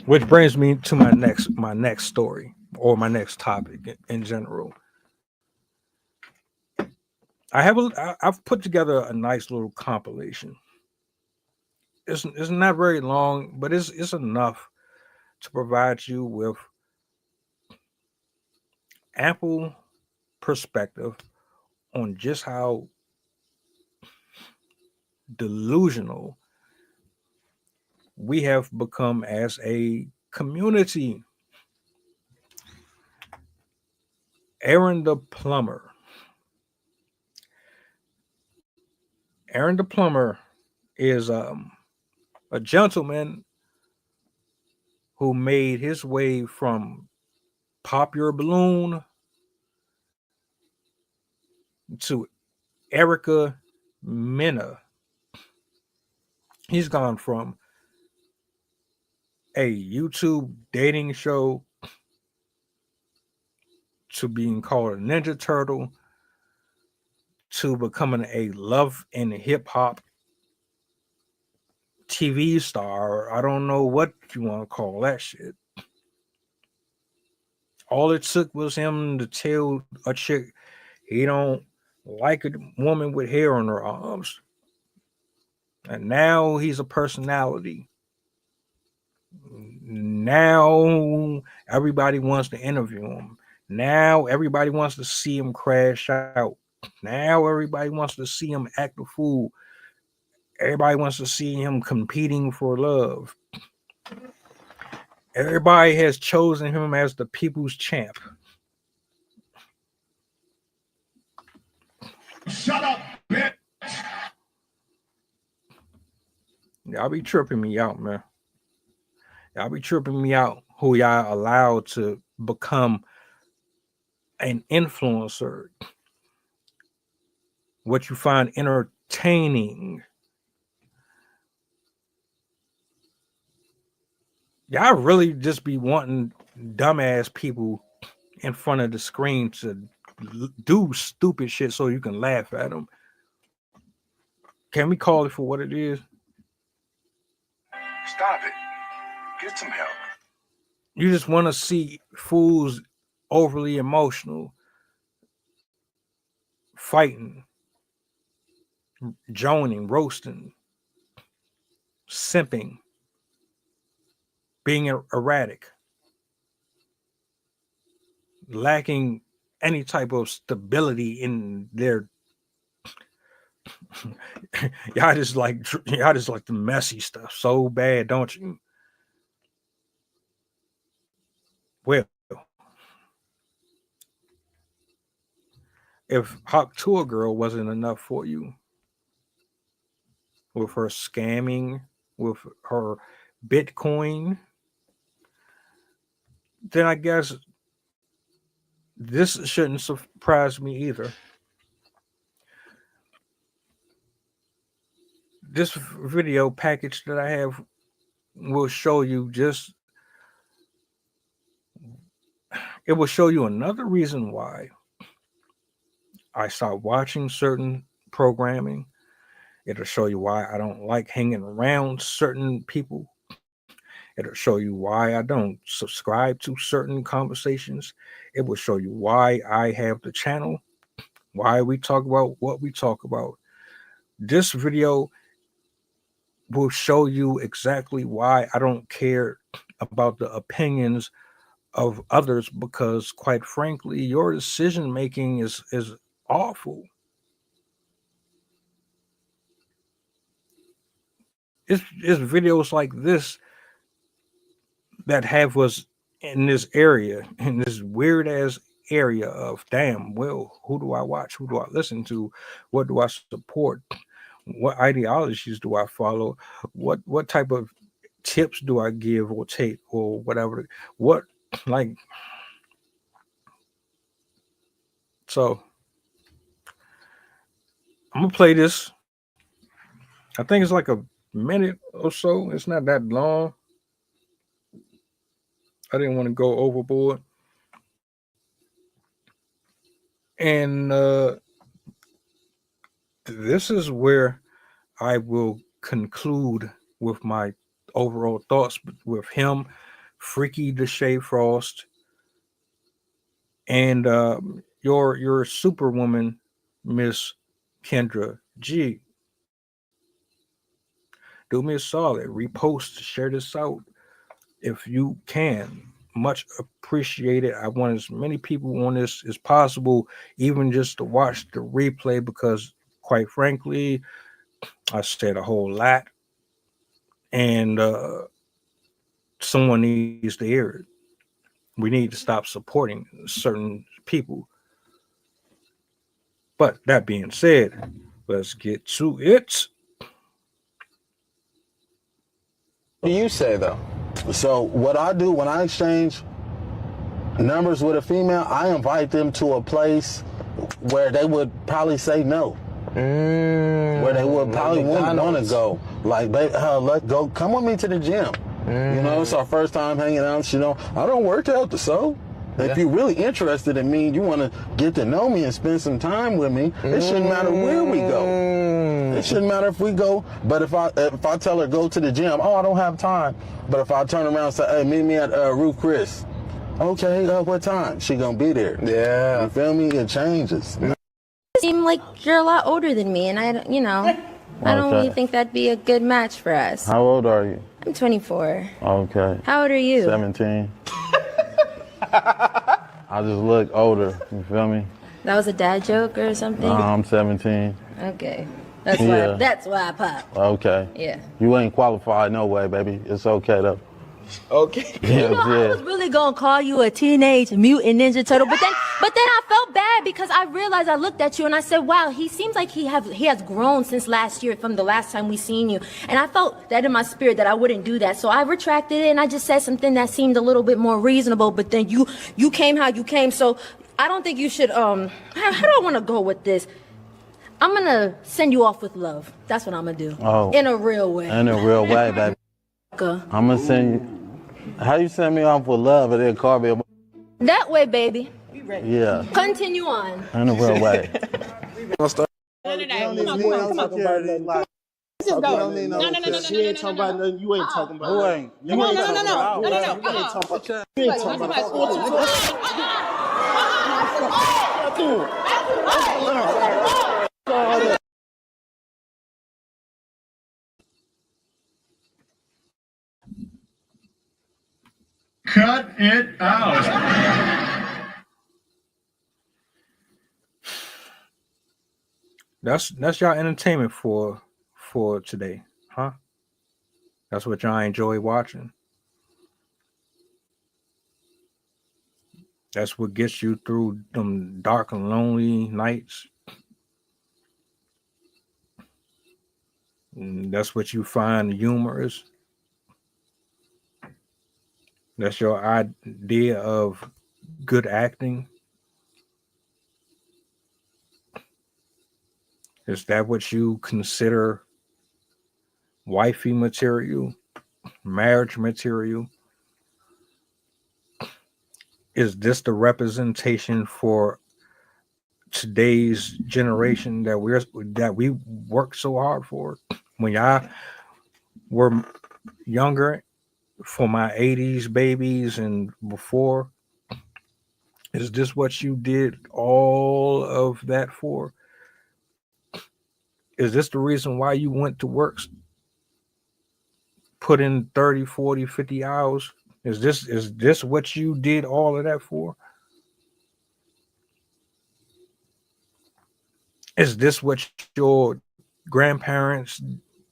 Which brings me to my next story, or my next topic in general. I've put together a nice little compilation. It's not very long, but it's enough to provide you with ample perspective on just how delusional we have become as a community. Aaron the plumber. Aaron the plumber is a gentleman who made his way from Pop Your Balloon to Erica Mena. He's gone from a YouTube dating show to being called a Ninja Turtle to becoming a love and hip hop TV star. I don't know what you want to call that shit. All it took was him to tell a chick he don't like a woman with hair on her arms. And now he's a personality. Now everybody wants to interview him. Now everybody wants to see him crash out. Now everybody wants to see him act a fool. Everybody wants to see him competing for love. Everybody has chosen him as the people's champ. Shut up, bitch. Y'all be tripping me out, man. Y'all be tripping me out who y'all allowed to become an influencer. What you find entertaining. Y'all really just be wanting dumbass people in front of the screen to do stupid shit so you can laugh at them. Can we call it for what it is? Stop it. Get some help. You just want to see fools overly emotional, fighting, joning, roasting, simping, being erratic, lacking any type of stability in their y'all just like the messy stuff so bad, don't you? Well, if Hawk Tour Girl wasn't enough for you with her scamming, with her Bitcoin, then I guess this shouldn't surprise me either. This video package that I have will show you it will show you another reason why I stopped watching certain programming. It'll show you why I don't like hanging around certain people. It'll show you why I don't subscribe to certain conversations. It will show you why I have the channel, why we talk about what we talk about. This video will show you exactly why I don't care about the opinions of others, because quite frankly, your decision making is awful. It's videos like this that have us in this area, in this weird ass area of, damn, well, who do I watch? Who do I listen to? What do I support? What ideologies do I follow? What type of tips do I give or take or whatever? What, like, so I'm gonna play this. I think it's like a minute or so. It's not that long. I didn't want to go overboard. And this is where I will conclude with my overall thoughts with him, Freaky Deshae Frost, and your superwoman, Miss Kendra G. Do me a solid, repost, share this out if you can. Much appreciated. I want as many people on this as possible, even just to watch the replay, because quite frankly, I said a whole lot, and someone needs to hear it. We need to stop supporting certain people. But that being said, let's get to it. What do you say though? So what I do when I exchange numbers with a female, I invite them to a place where they would probably say no. Where they would probably wouldn't want to go. Like, babe, let's go. Come with me to the gym. You know, it's our first time hanging out. You know, I don't work out, so if you're really interested in me, you want to get to know me and spend some time with me, it shouldn't matter where we go. It shouldn't matter if we go. But if I tell her go to the gym, oh, I don't have time. But if I turn around and say, hey, meet me at Roof Chris. Okay, what time? She gonna be there. Yeah. You feel me? It changes. You seem like you're a lot older than me, and I don't really think that'd be a good match for us. How old are you? I'm 24. Okay. How old are you? 17. I just look older. You feel me? That was a dad joke or something? I'm 17. Okay. That's why I pop. Okay. Yeah. You ain't qualified no way, baby. It's okay though. Okay. I was really gonna call you a teenage mutant ninja turtle, but then I felt bad because I realized, I looked at you and I said, wow, he seems like he has grown since last year, from the last time we seen you. And I felt that in my spirit that I wouldn't do that. So I retracted it and I just said something that seemed a little bit more reasonable, but then you came how you came. So I don't think you should, how do I wanna go with this? I'm gonna send you off with love. That's what I'm gonna do. Oh. In a real way. In a real way, baby. I'm gonna send you. How you send me off with love and then call me? That way, baby. Yeah. Continue on. In a real way. No. Come on. Just go. No. She ain't talking about nothing. You ain't talking about. Who ain't? You ain't talking about. No. You ain't talking about. You ain't talking about. Cut it out. That's y'all entertainment for today, huh? That's what y'all enjoy watching. That's what gets you through them dark and lonely nights. And that's what you find humorous. That's your idea of good acting. Is that what you consider wifey material, marriage material? Is this the representation for today's generation that we work so hard for? When y'all were younger, for my 80s babies and before, is this what you did all of that for? Is this the reason why you went to work put in 30, 40, 50 hours. Is this what you did all of that for? Is this what your grandparents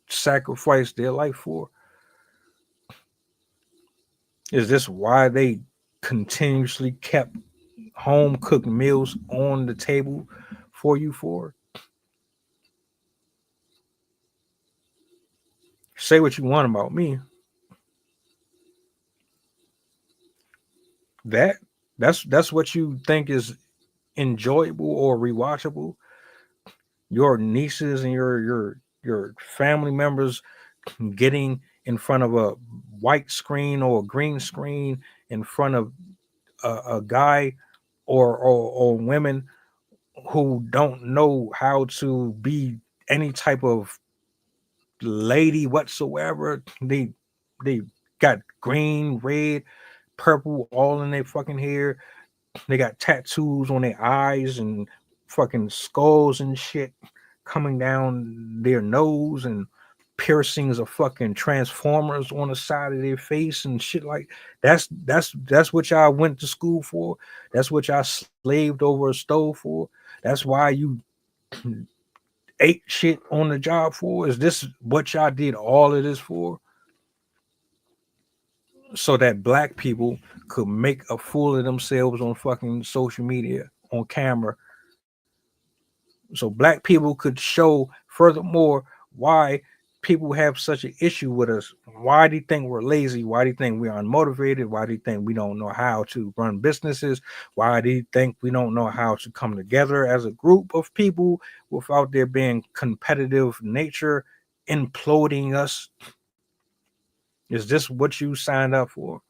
sacrificed their life for? Is this why they continuously kept home cooked meals on the table for you for? Say what you want about me. That's what you think is enjoyable or rewatchable. Your nieces and your family members getting in front of a white screen or a green screen in front of a guy or women who don't know how to be any type of lady whatsoever. They got green, red, purple all in their fucking hair. They got tattoos on their eyes and fucking skulls and shit coming down their nose and piercings of fucking transformers on the side of their face and shit. Like that's what y'all went to school for. That's what y'all slaved over a stove for. That's why you ate shit on the job for. Is this what y'all did all of this for? So that black people could make a fool of themselves on fucking social media, on camera. So black people could show furthermore why people have such an issue with us. Why do you think we're lazy? Why do you think we're unmotivated? Why do you think we don't know how to run businesses? Why do you think we don't know how to come together as a group of people without there being competitive nature imploding us? Is this what you signed up for?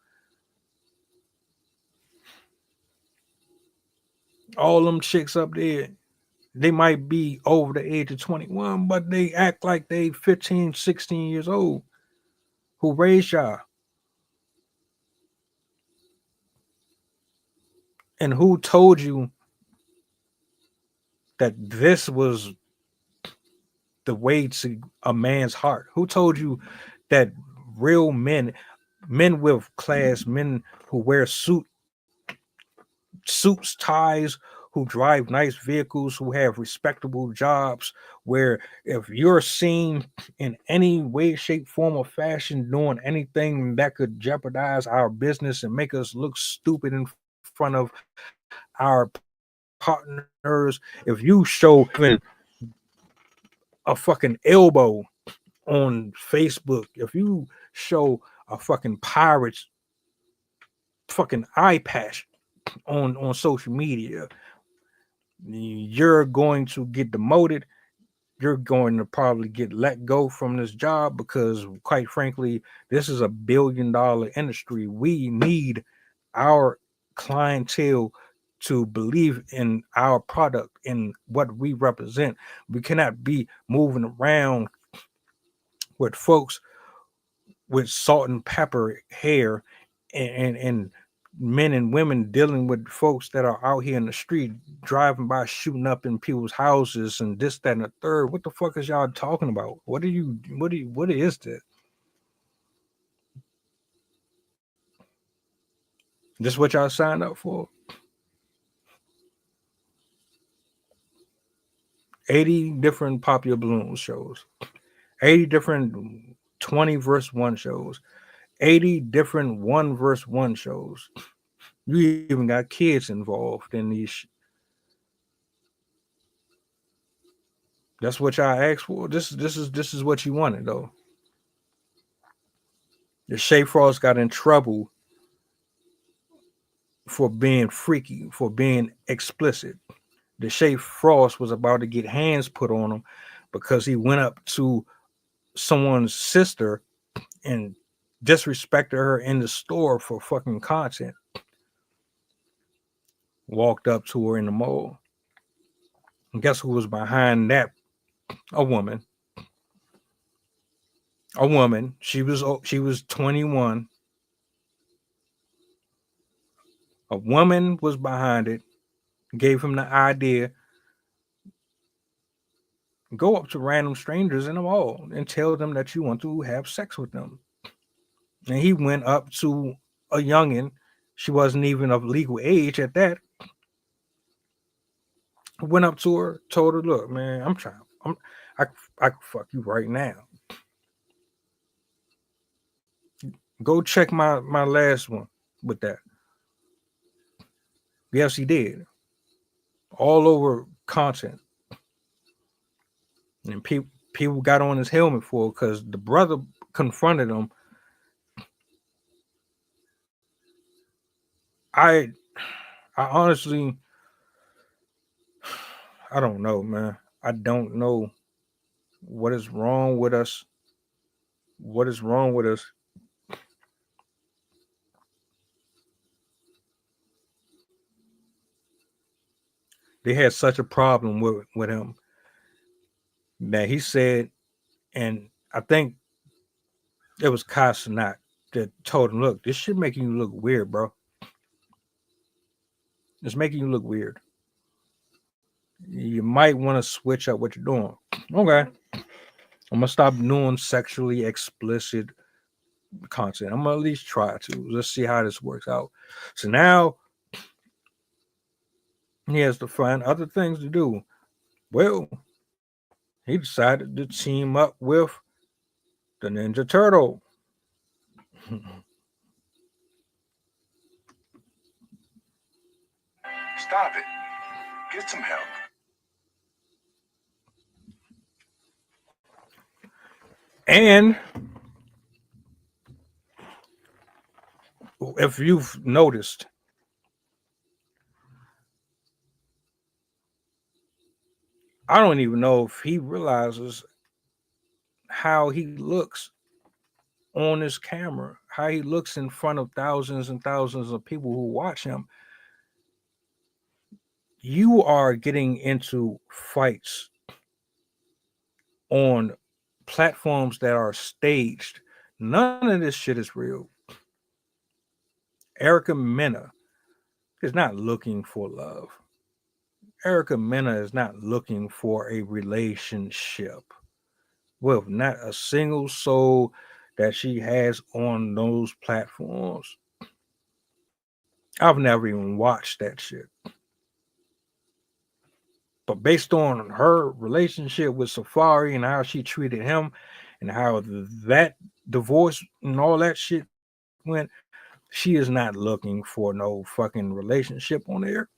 All them chicks up there, they might be over the age of 21, but they act like they 15, 16 years old. Who raised y'all? And who told you that this was the way to a man's heart? Who told you that real men with class, men who wear suits, ties, who drive nice vehicles, who have respectable jobs, where if you're seen in any way, shape, form, or fashion doing anything that could jeopardize our business and make us look stupid in front of our partners, if you show even a fucking elbow on Facebook, if you show a fucking pirate's fucking eye patch on social media, you're going to get demoted. You're going to probably get let go from this job because, quite frankly, this is a $1 billion industry. We need our clientele to believe in our product and what we represent. We cannot be moving around with folks with salt and pepper hair and men and women dealing with folks that are out here in the street driving by shooting up in people's houses and this, that, and the third. What the fuck is y'all talking about? What is this? This what y'all signed up for? 80 different Pop Your Balloons shows, 80 different 20 verse 1 shows, 80 different 1 verse 1 shows. You even got kids involved in these. That's what y'all asked for. This is what you wanted though. Deshae Frost got in trouble for being freaky, for being explicit. Deshae Frost was about to get hands put on him because he went up to someone's sister and disrespected her in the store for fucking content. Walked up to her in the mall. And guess who was behind that? A woman. A woman. She was 21. A woman was behind it. Gave him the idea. Go up to random strangers in the mall and tell them that you want to have sex with them. And he went up to a youngin. She wasn't even of legal age at that. Went up to her, told her, "Look, man, I can fuck you right now. Go check my last one with that." Yes, he did. All over content. And people got on his helmet for it because the brother confronted him. I honestly, I don't know, man. I don't know what is wrong with us. What is wrong with us? They had such a problem with him that he said, and I think it was Kasanat that told him, "Look, this shit making you look weird, bro. It's making you look weird. You might want to switch up what you're doing." Okay. I'm gonna stop doing sexually explicit content. I'm gonna at least try to. Let's see how this works out. So now he has to find other things to do. Well, he decided to team up with the Ninja Turtle. Stop it. Get some help. And if you've noticed, I don't even know if he realizes how he looks on his camera, how he looks in front of thousands and thousands of people who watch him. You are getting into fights on platforms that are staged. None of this shit is real. Erica Mena is not looking for love. Erica Mena is not looking for a relationship with not a single soul that she has on those platforms. I've never even watched that shit. But based on her relationship with Safari and how she treated him and how that divorce and all that shit went, she is not looking for no fucking relationship on there.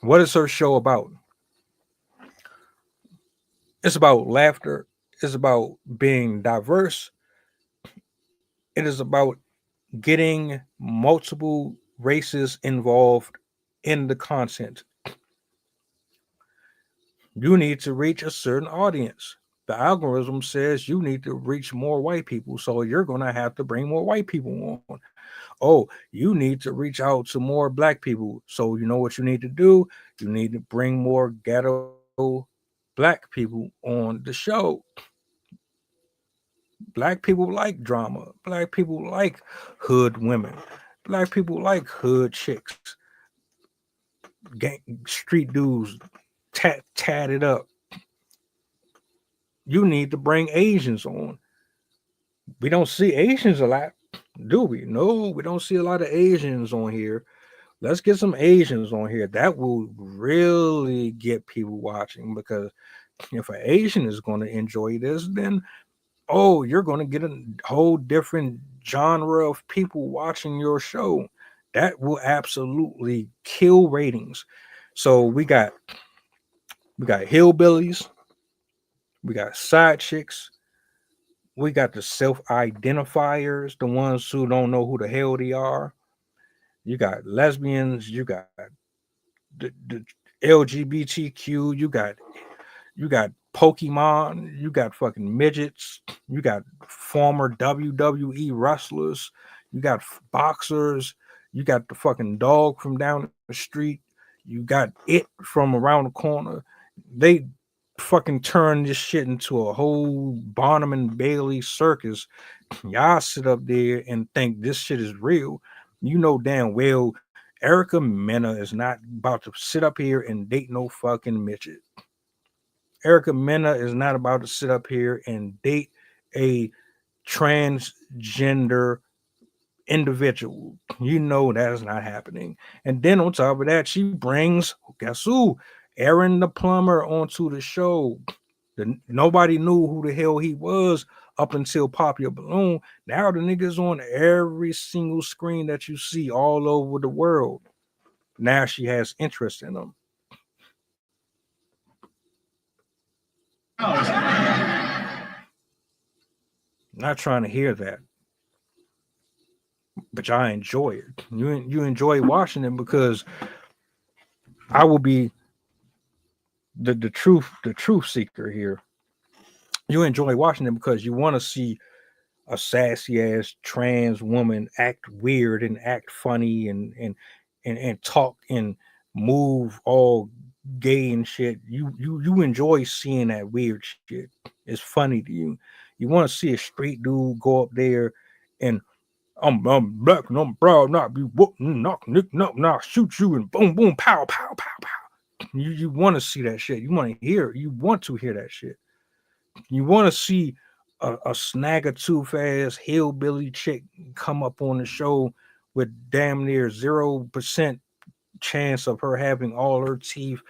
What is her show about? It's about laughter. It's about being diverse. It is about getting multiple races involved in the content. You need to reach a certain audience. The algorithm says you need to reach more white people, so you're going to have to bring more white people on. Oh, you need to reach out to more black people, so you know what you need to do? You need to bring more ghetto black people on the show. Black people like drama. Black people like hood women. Black people like hood chicks. Gang, street dudes tatted up. You need to bring Asians on. We don't see Asians a lot, do we? No, we don't see a lot of Asians on here. Let's get some Asians on here. That will really get people watching, because if an Asian is going to enjoy this, then you're going to get a whole different genre of people watching your show. That will absolutely kill ratings. So we got hillbillies, we got side chicks, we got the self-identifiers, the ones who don't know who the hell they are. You got lesbians, you got the LGBTQ, you got Pokemon, you got fucking midgets, you got former WWE wrestlers, you got boxers, you got the fucking dog from down the street, you got it from around the corner. They fucking turned this shit into a whole Barnum and Bailey circus. Y'all sit up there and think this shit is real. You know damn well Erica Mena is not about to sit up here and date no fucking midget. Erica Mena is not about to sit up here and date a transgender individual. You know that is not happening. And then on top of that, she brings, guess who? Aaron the plumber onto the show. Nobody knew who the hell he was up until Pop Your Balloon. Now the nigga's on every single screen that you see all over the world. Now she has interest in him. Not trying to hear that. But I enjoy it. You enjoy watching it because I will be the truth seeker here. You enjoy watching it because you want to see a sassy ass trans woman act weird and act funny and talk and move all gay and shit. You enjoy seeing that weird shit. It's funny to you. You want to see a straight dude go up there and I'm black and I'm proud not be whooping, knock, shoot you and boom, boom, pow, pow, pow, pow. You want to see that shit. You want to hear. You want to hear that shit. You want to see a snag-a-tooth-ass hillbilly chick come up on the show with damn near 0% chance of her having all her teeth,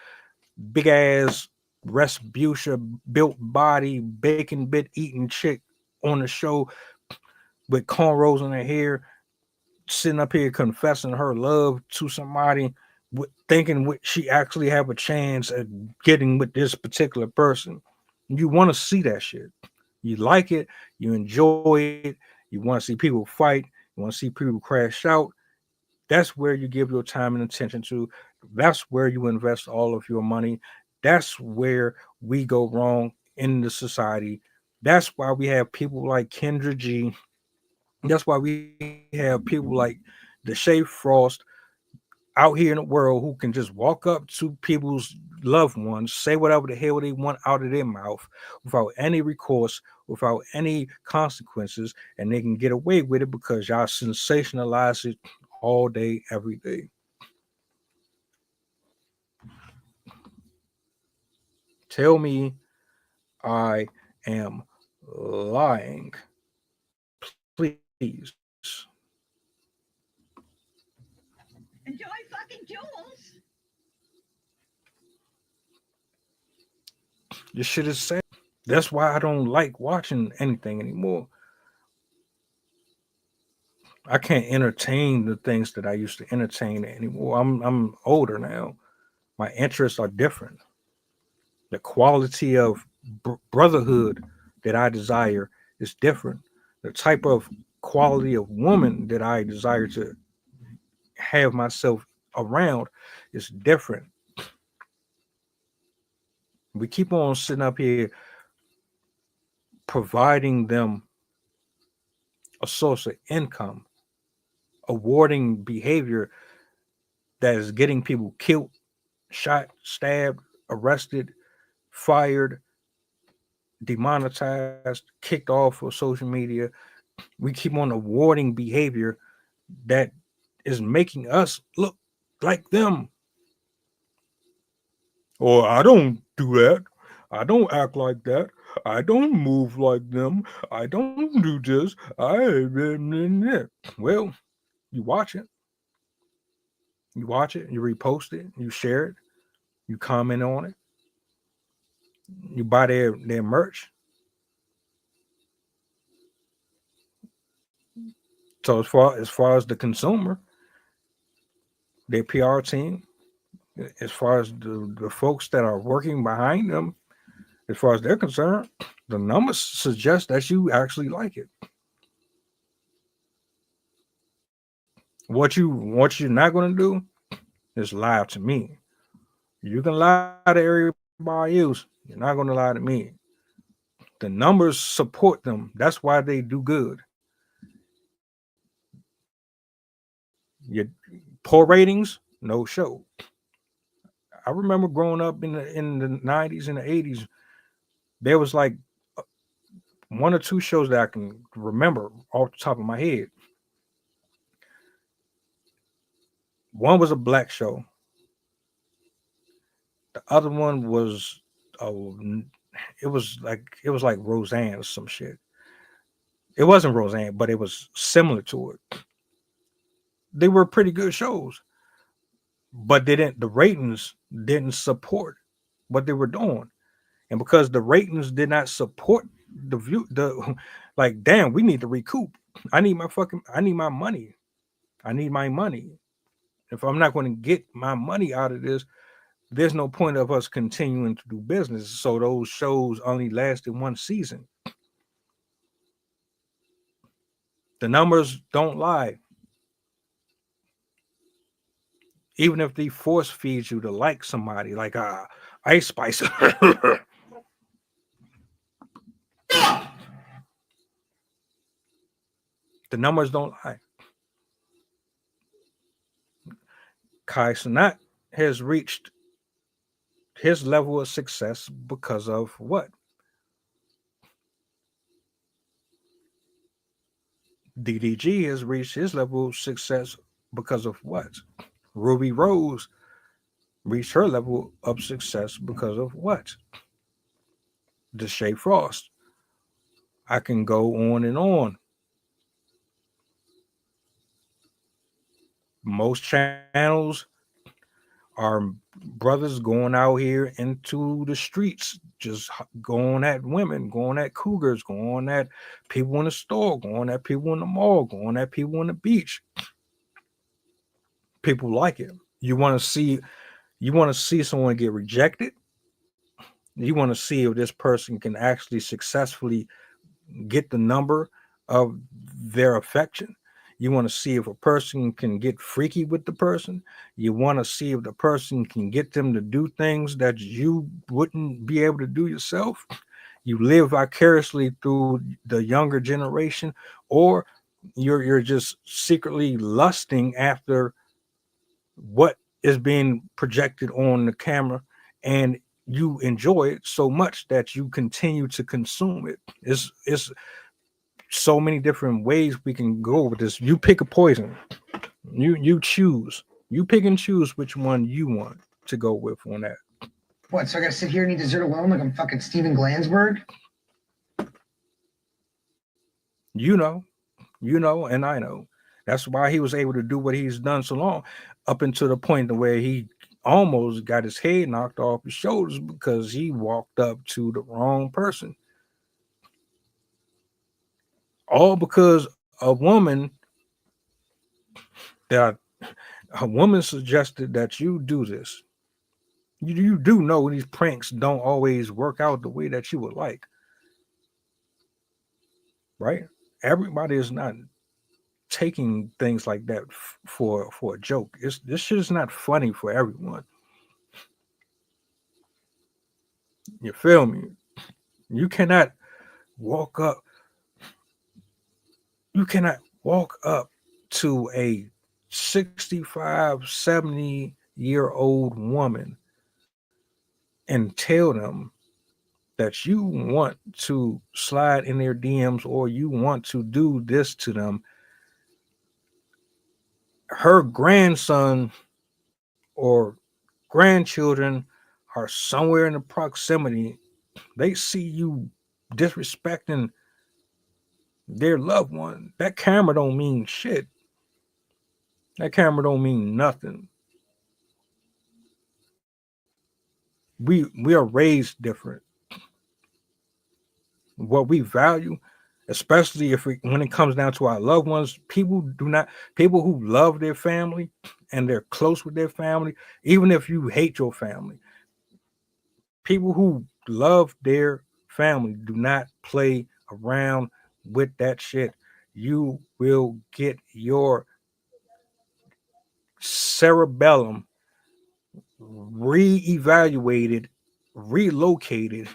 big ass Respucia built body, bacon bit eating chick on the show with cornrows in her hair, sitting up here confessing her love to somebody, thinking she actually have a chance at getting with this particular person. You want to see that shit. You like it. You enjoy it. You want to see people fight. You want to see people crash out. That's where you give your time and attention to. That's where you invest all of your money. That's where we go wrong in the society. That's why we have people like Kendra G. That's why we have people like Deshae Frost out here in the world who can just walk up to people's loved ones, say whatever the hell they want out of their mouth without any recourse, without any consequences, and they can get away with it because y'all sensationalize it all day, every day. Tell me I am lying, please. Enjoy fucking Jules. This shit is sad. That's why I don't like watching anything anymore. I can't entertain the things that I used to entertain anymore. I'm older now. My interests are different. The quality of brotherhood that I desire is different. The type of quality of woman that I desire to have myself around is different. We keep on sitting up here providing them a source of income, awarding behavior that is getting people killed, shot, stabbed, arrested, fired, demonetized, kicked off of social media. We keep on awarding behavior that is making us look like them. Or I don't do that. I don't act like that. I don't move like them. I don't do this. Well, you watch it. You watch it. You repost it. You share it. You comment on it. You buy their merch. So as far as the consumer, their PR team, as far as the folks that are working behind them, as far as they're concerned, the numbers suggest that you actually like it. What you're not going to do is lie to me. You can lie to everybody else. You're not going to lie to me. The numbers support them. That's why they do good. Your poor ratings, no show. I remember growing up in the 90s and the 80s, there was like one or two shows that I can remember off the top of my head. One was a black show. The other one was it was like Roseanne or some shit. It wasn't Roseanne, but it was similar to it. They were pretty good shows, but the ratings didn't support what they were doing. And because the ratings did not support like, damn, we need to recoup. I need my money. I need my money. If I'm not going to get my money out of this, there's no point of us continuing to do business. So those shows only lasted one season. The numbers don't lie. Even if they force feed you to like somebody, like Ice Spice. The numbers don't lie. Kai Cenat has reached his level of success because of what? DDG has reached his level of success because of what? Ruby Rose reached her level of success because of what? Deshae Frost. I can go on and on. Most channels are brothers going out here into the streets, just going at women, going at cougars, going at people in the store, going at people in the mall, going at people on the beach. People like it. You want to see someone get rejected. You want to see if this person can actually successfully get the number of their affection. You want to see if a person can get freaky with the person. You want to see if the person can get them to do things that you wouldn't be able to do yourself. You live vicariously through the younger generation, or you're just secretly lusting after what is being projected on the camera, and you enjoy it so much that you continue to consume it. It's so many different ways we can go with this. You pick a poison. You choose. You pick and choose which one you want to go with on that. What, so I gotta sit here and eat dessert alone like I'm fucking Steven Glansberg? You know, and I know. That's why he was able to do what he's done so long, up until the point where he almost got his head knocked off his shoulders because he walked up to the wrong person. All because a woman suggested that you do this. You do know these pranks don't always work out the way that you would like, right? Everybody is not taking things like that for a joke. This shit is not funny for everyone. You feel me? You cannot walk up. You cannot walk up to a 65, 70-year-old woman and tell them that you want to slide in their DMs or you want to do this to them. Her grandson or grandchildren are somewhere in the proximity. They see you disrespecting their loved one. That camera don't mean shit. That camera don't mean nothing. We are raised different. What we value, especially when it comes down to our loved ones, people who love their family and they're close with their family, even if you hate your family, people who love their family do not play around with that shit. You will get your cerebellum reevaluated, relocated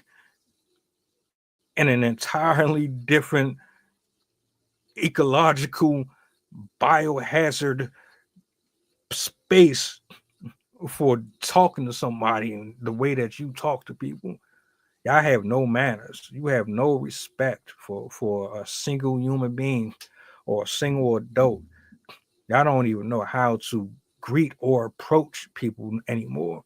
in an entirely different ecological biohazard space for talking to somebody and the way that you talk to people. Y'all have no manners. You have no respect for a single human being or a single adult. Y'all don't even know how to greet or approach people anymore.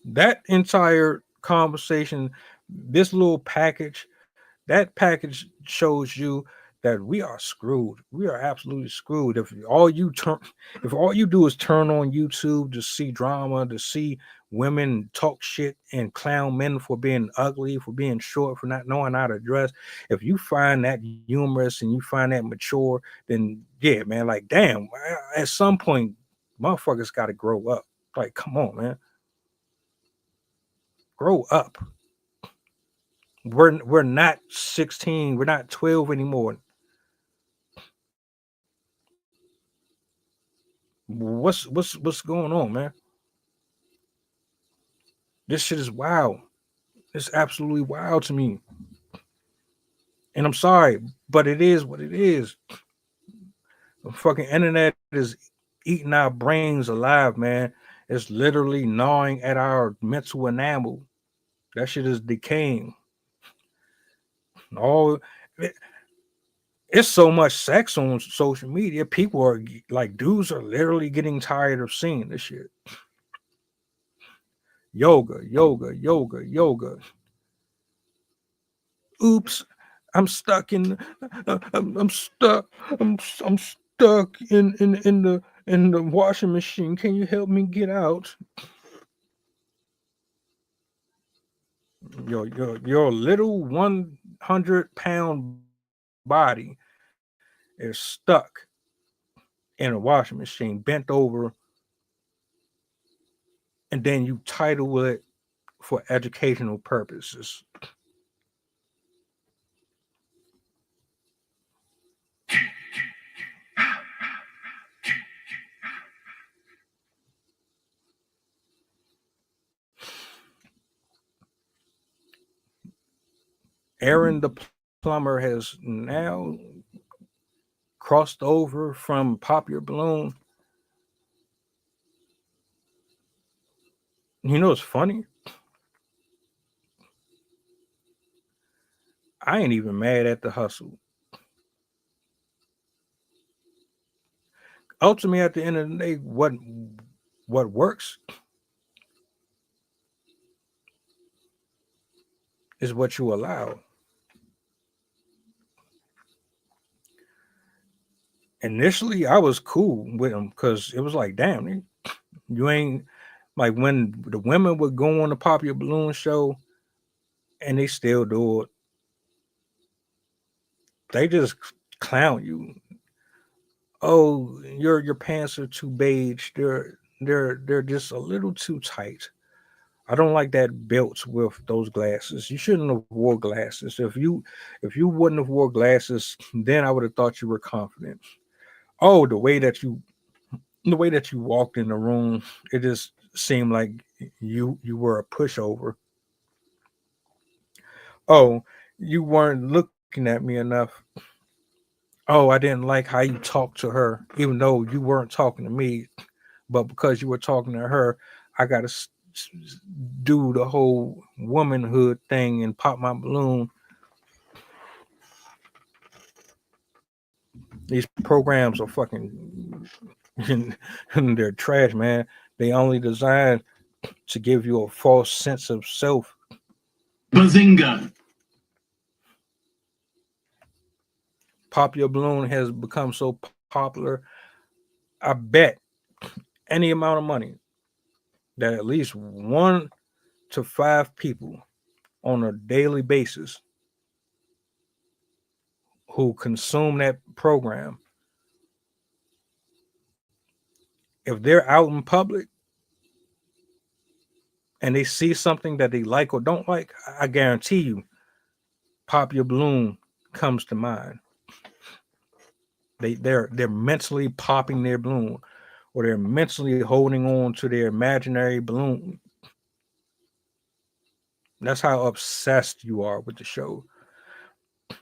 That entire conversation, this little package That package shows you that we are screwed. We are absolutely screwed. If all you do is turn on YouTube to see drama, to see women talk shit and clown men for being ugly, for being short, for not knowing how to dress, if you find that humorous and you find that mature, then yeah, man, like damn, at some point, motherfuckers got to grow up. Like, come on, man, grow up. We're not 16, we're not 12 anymore. What's going on, man? This shit is wild. It's absolutely wild to me. And I'm sorry, but it is what it is. The fucking internet is eating our brains alive, man. It's literally gnawing at our mental enamel. That shit is decaying. All it's so much sex on social media. People are like, dudes are literally getting tired of seeing this shit. Yoga. Oops, I'm stuck in. I'm stuck. I'm stuck in the washing machine. Can you help me get out? Your little 100-pound body is stuck in a washing machine, bent over, and then you title it for educational purposes. Aaron the plumber has now crossed over from Pop Your Balloon. You know what's funny? I ain't even mad at the hustle. Ultimately, at the end of the day, what works is what you allow. Initially, I was cool with them because it was like, damn, you ain't like when the women would go on the Pop Your Balloon show, and they still do it. They just clown you. Oh, your pants are too beige. They're just a little too tight. I don't like that belt with those glasses. You shouldn't have wore glasses. If you wouldn't have wore glasses, then I would have thought you were confident. Oh, the way that you walked in the room, it just seemed like you were a pushover. Oh, you weren't looking at me enough. Oh, I didn't like how you talked to her, even though you weren't talking to me, but because you were talking to her, I got to do the whole womanhood thing and pop my balloon. These programs are fucking they're trash, man. They only designed to give you a false sense of self. Bazinga. Pop Your Balloon has become so popular. I bet any amount of money that at least 1 to 5 people on a daily basis who consume that program, if they're out in public and they see something that they like or don't like, I guarantee you, Pop Your Balloon comes to mind. They're mentally popping their balloon, or they're mentally holding on to their imaginary balloon. That's how obsessed you are with the show.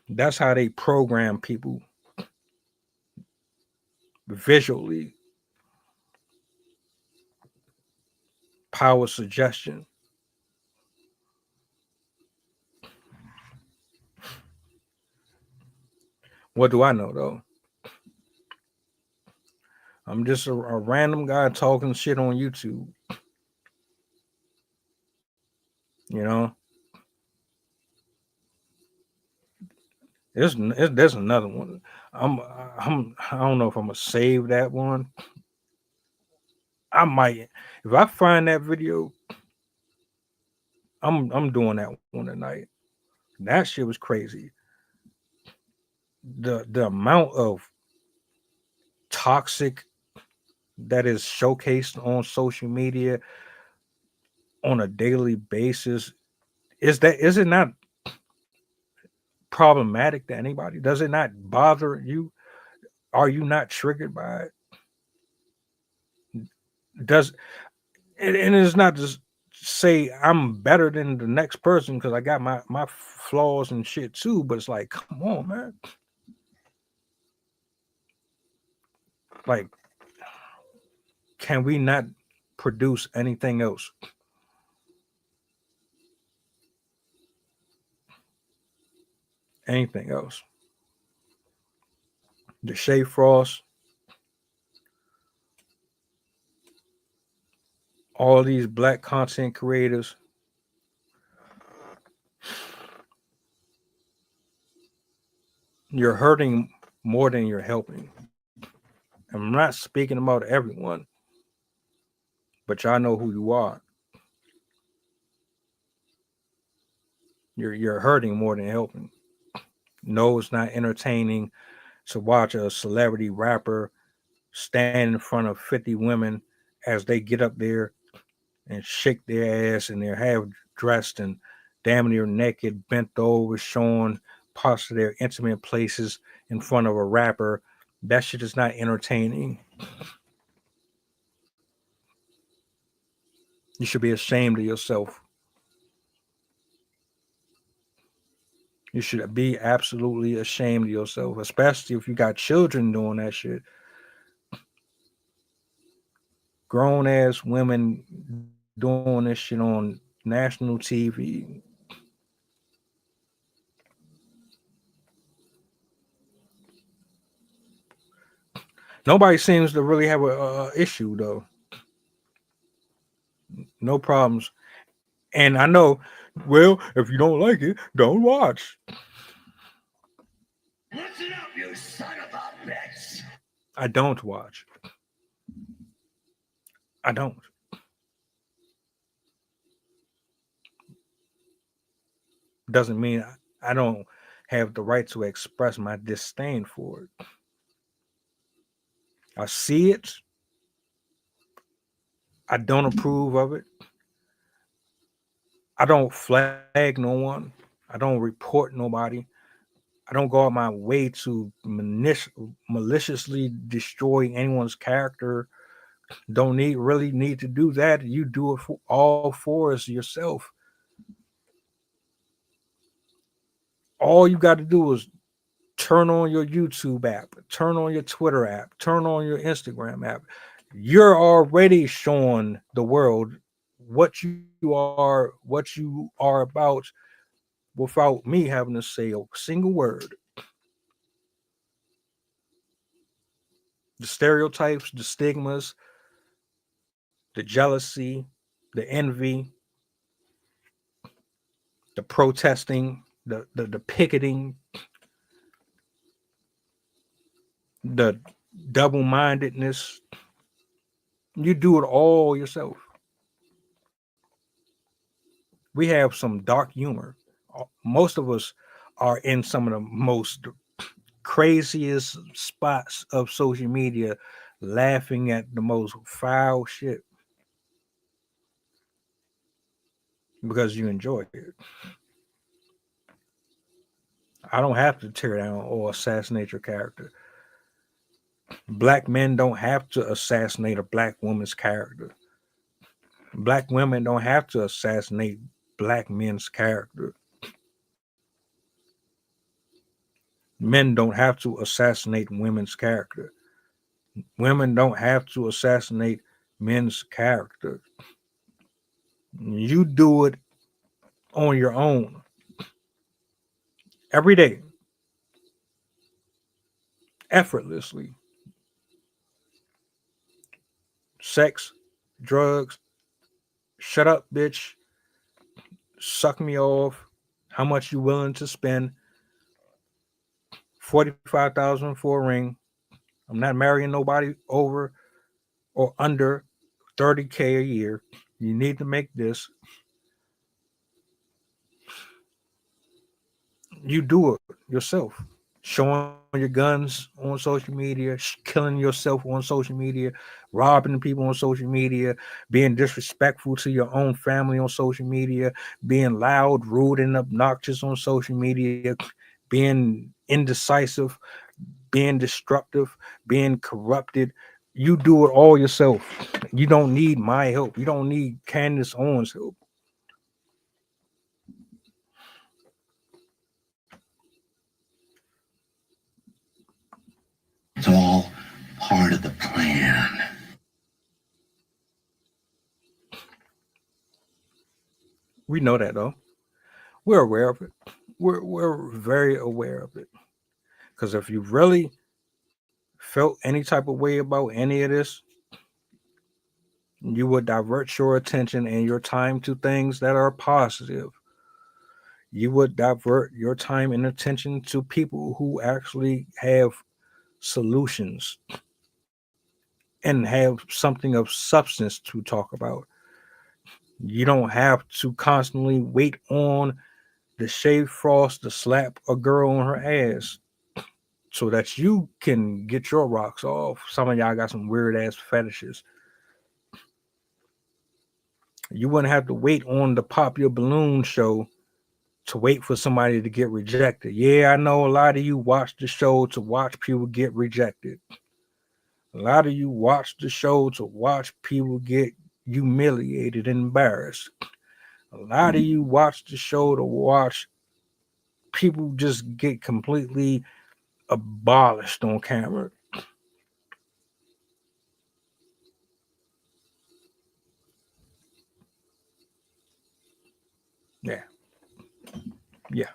That's how they program people visually. Power suggestion. What do I know, though? I'm just a random guy talking shit on YouTube. You know? There's another one. I don't know if I'm gonna save that one. I might. If I find that video, I'm doing that one tonight. That shit was crazy. The amount of toxic that is showcased on social media on a daily basis, is it not problematic to anybody? Does it not bother you? Are you not triggered by it? Does and it's not just say I'm better than the next person because I got my flaws and shit too, but it's like, come on, man. Like, can we not produce anything else? Anything else? Deshae Frost, all these black content creators. You're hurting more than you're helping. I'm not speaking about everyone, but y'all know who you are. You're hurting more than helping. No, it's not entertaining to watch a celebrity rapper stand in front of 50 women as they get up there and shake their ass and they're half dressed and damn near naked, bent over, showing parts of their intimate places in front of a rapper. That shit is not entertaining. You should be ashamed of yourself. You should be absolutely ashamed of yourself, especially if you got children doing that shit. Grown ass women doing this shit on national TV. Nobody seems to really have a issue though. No problems. And I know, well, if you don't like it, don't watch. Listen up, you son of a bitch. I don't watch. I don't. Doesn't mean I don't have the right to express my disdain for it. I see it. I don't approve of it. I don't flag no one. I don't report nobody. I don't go out my way to maliciously destroy anyone's character. Don't really need to do that. You do it all for us yourself. All you got to do is turn on your YouTube app, turn on your Twitter app, turn on your Instagram app. You're already showing the world what you are about without me having to say a single word. The stereotypes, the stigmas, the jealousy, the envy, the protesting, the picketing, the double-mindedness. You do it all yourself. We have some dark humor. Most of us are in some of the most craziest spots of social media, laughing at the most foul shit because you enjoy it. I don't have to tear down or assassinate your character. Black men don't have to assassinate a black woman's character. Black women don't have to assassinate black men's character. Men don't have to assassinate women's character. Women don't have to assassinate men's character. You do it on your own every day, effortlessly. Sex, drugs, shut up, bitch, suck me off, how much you willing to spend. $45,000 for a ring. I'm not marrying nobody over or under $30K a year. You need to make this. You do it yourself. Showing your guns on social media, killing yourself on social media, robbing people on social media, being disrespectful to your own family on social media, being loud, rude, and obnoxious on social media, being indecisive, being destructive, being corrupted. You do it all yourself. You don't need my help. You don't need Candace Owens' help. It's all part of the plan. We know that though. We're aware of it. We're very aware of it. Because if you really felt any type of way about any of this, you would divert your attention and your time to things that are positive. You would divert your time and attention to people who actually have solutions and have something of substance to talk about. You don't have to constantly wait on Deshae Frost to slap a girl on her ass so that you can get your rocks off. Some of y'all got some weird ass fetishes. You wouldn't have to wait on the Pop Your Balloon show to wait for somebody to get rejected. Yeah, I know a lot of you watch the show to watch people get rejected. A lot of you watch the show to watch people get humiliated and embarrassed. A lot of you watch the show to watch people just get completely abolished on camera. Yeah. Yeah.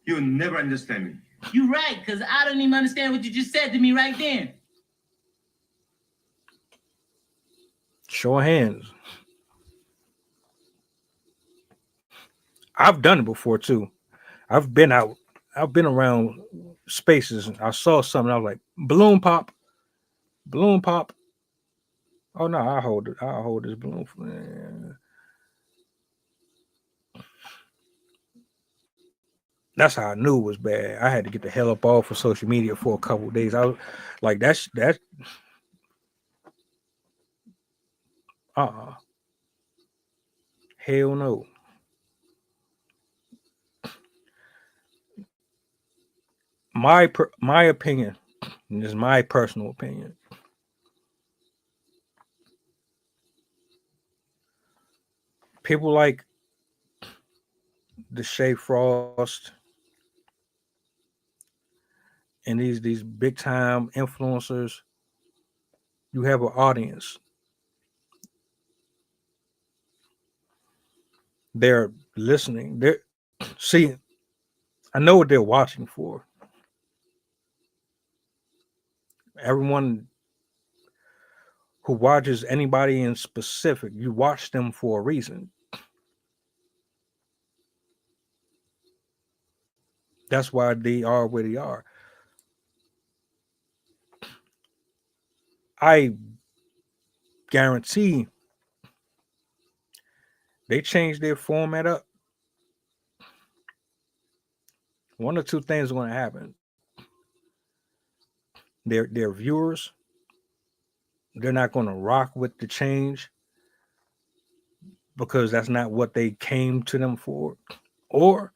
You'll never understand me. You right, because I don't even understand what you just said to me right then. Show of hands. I've done it before too. I've been out. I've been around spaces and I saw something. I was like, balloon pop. Balloon pop. Oh no, I'll hold it. I'll hold this balloon. That's how I knew it was bad. I had to get the hell up off of social media for a couple of days. I was like, that's hell no. My opinion, and this is my personal opinion. People like Deshae Frost and these big time influencers, you have an audience. They're listening. They're see, I know what they're watching for. Everyone who watches anybody in specific, you watch them for a reason. That's why they are where they are. I guarantee they change their format up. One or two things are going to happen. Their viewers, they're not going to rock with the change because that's not what they came to them for. Or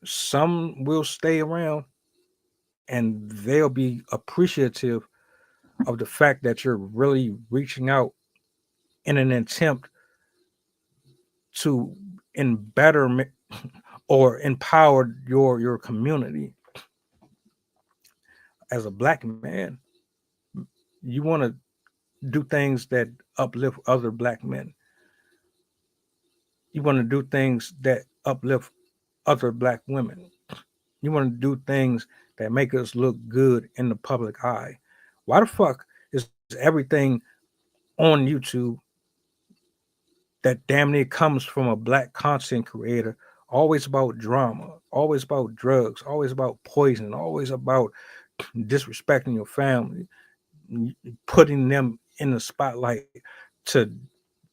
some will stay around and they'll be appreciative of the fact that you're really reaching out in an attempt to better or empower your community. As a black man, you want to do things that uplift other black men. You want to do things that uplift other black women. You want to do things that make us look good in the public eye. Why the fuck is everything on YouTube that damn near comes from a black content creator always about drama, always about drugs, always about poison, always about disrespecting your family, putting them in the spotlight to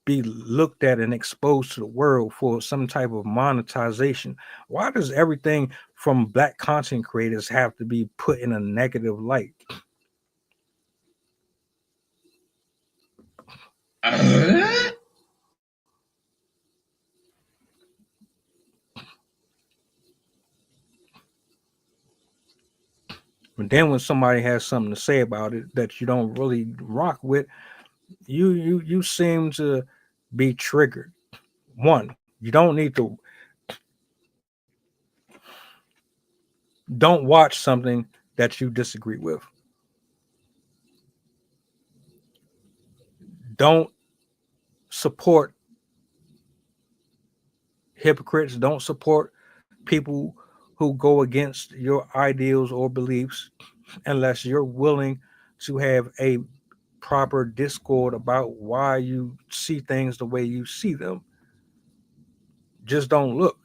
be looked at and exposed to the world for some type of monetization. Why does everything from black content creators have to be put in a negative light? But then when somebody has something to say about it that you don't really rock with, you seem to be triggered. One, you don't need to. Don't watch something that you disagree with. Don't support hypocrites. Don't support people who go against your ideals or beliefs unless you're willing to have a proper discord about why you see things the way you see them. Just don't look.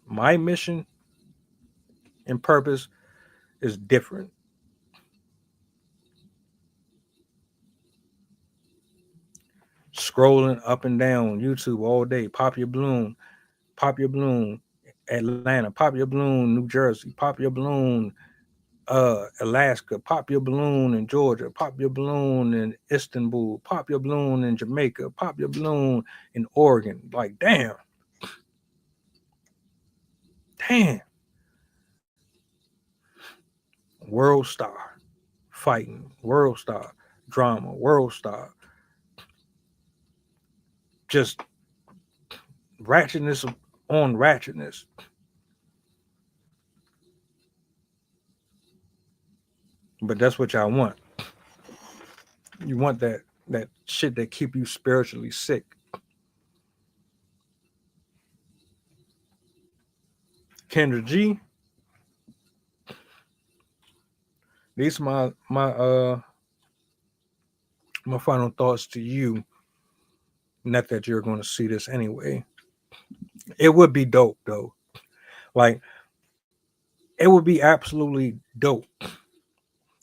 My mission and purpose is different. Scrolling up and down YouTube all day, pop your balloon, Atlanta, pop your balloon, New Jersey, pop your balloon, Alaska, pop your balloon in Georgia, pop your balloon in Istanbul, pop your balloon in Jamaica, pop your balloon in Oregon. Like, damn. World star fighting, world star drama, world star. Just ratchetness on ratchetness. But that's what y'all want. You want that shit that keep you spiritually sick. Kendra G, these are my final thoughts to you. Not that you're going to see this anyway. It would be dope though. Like, it would be absolutely dope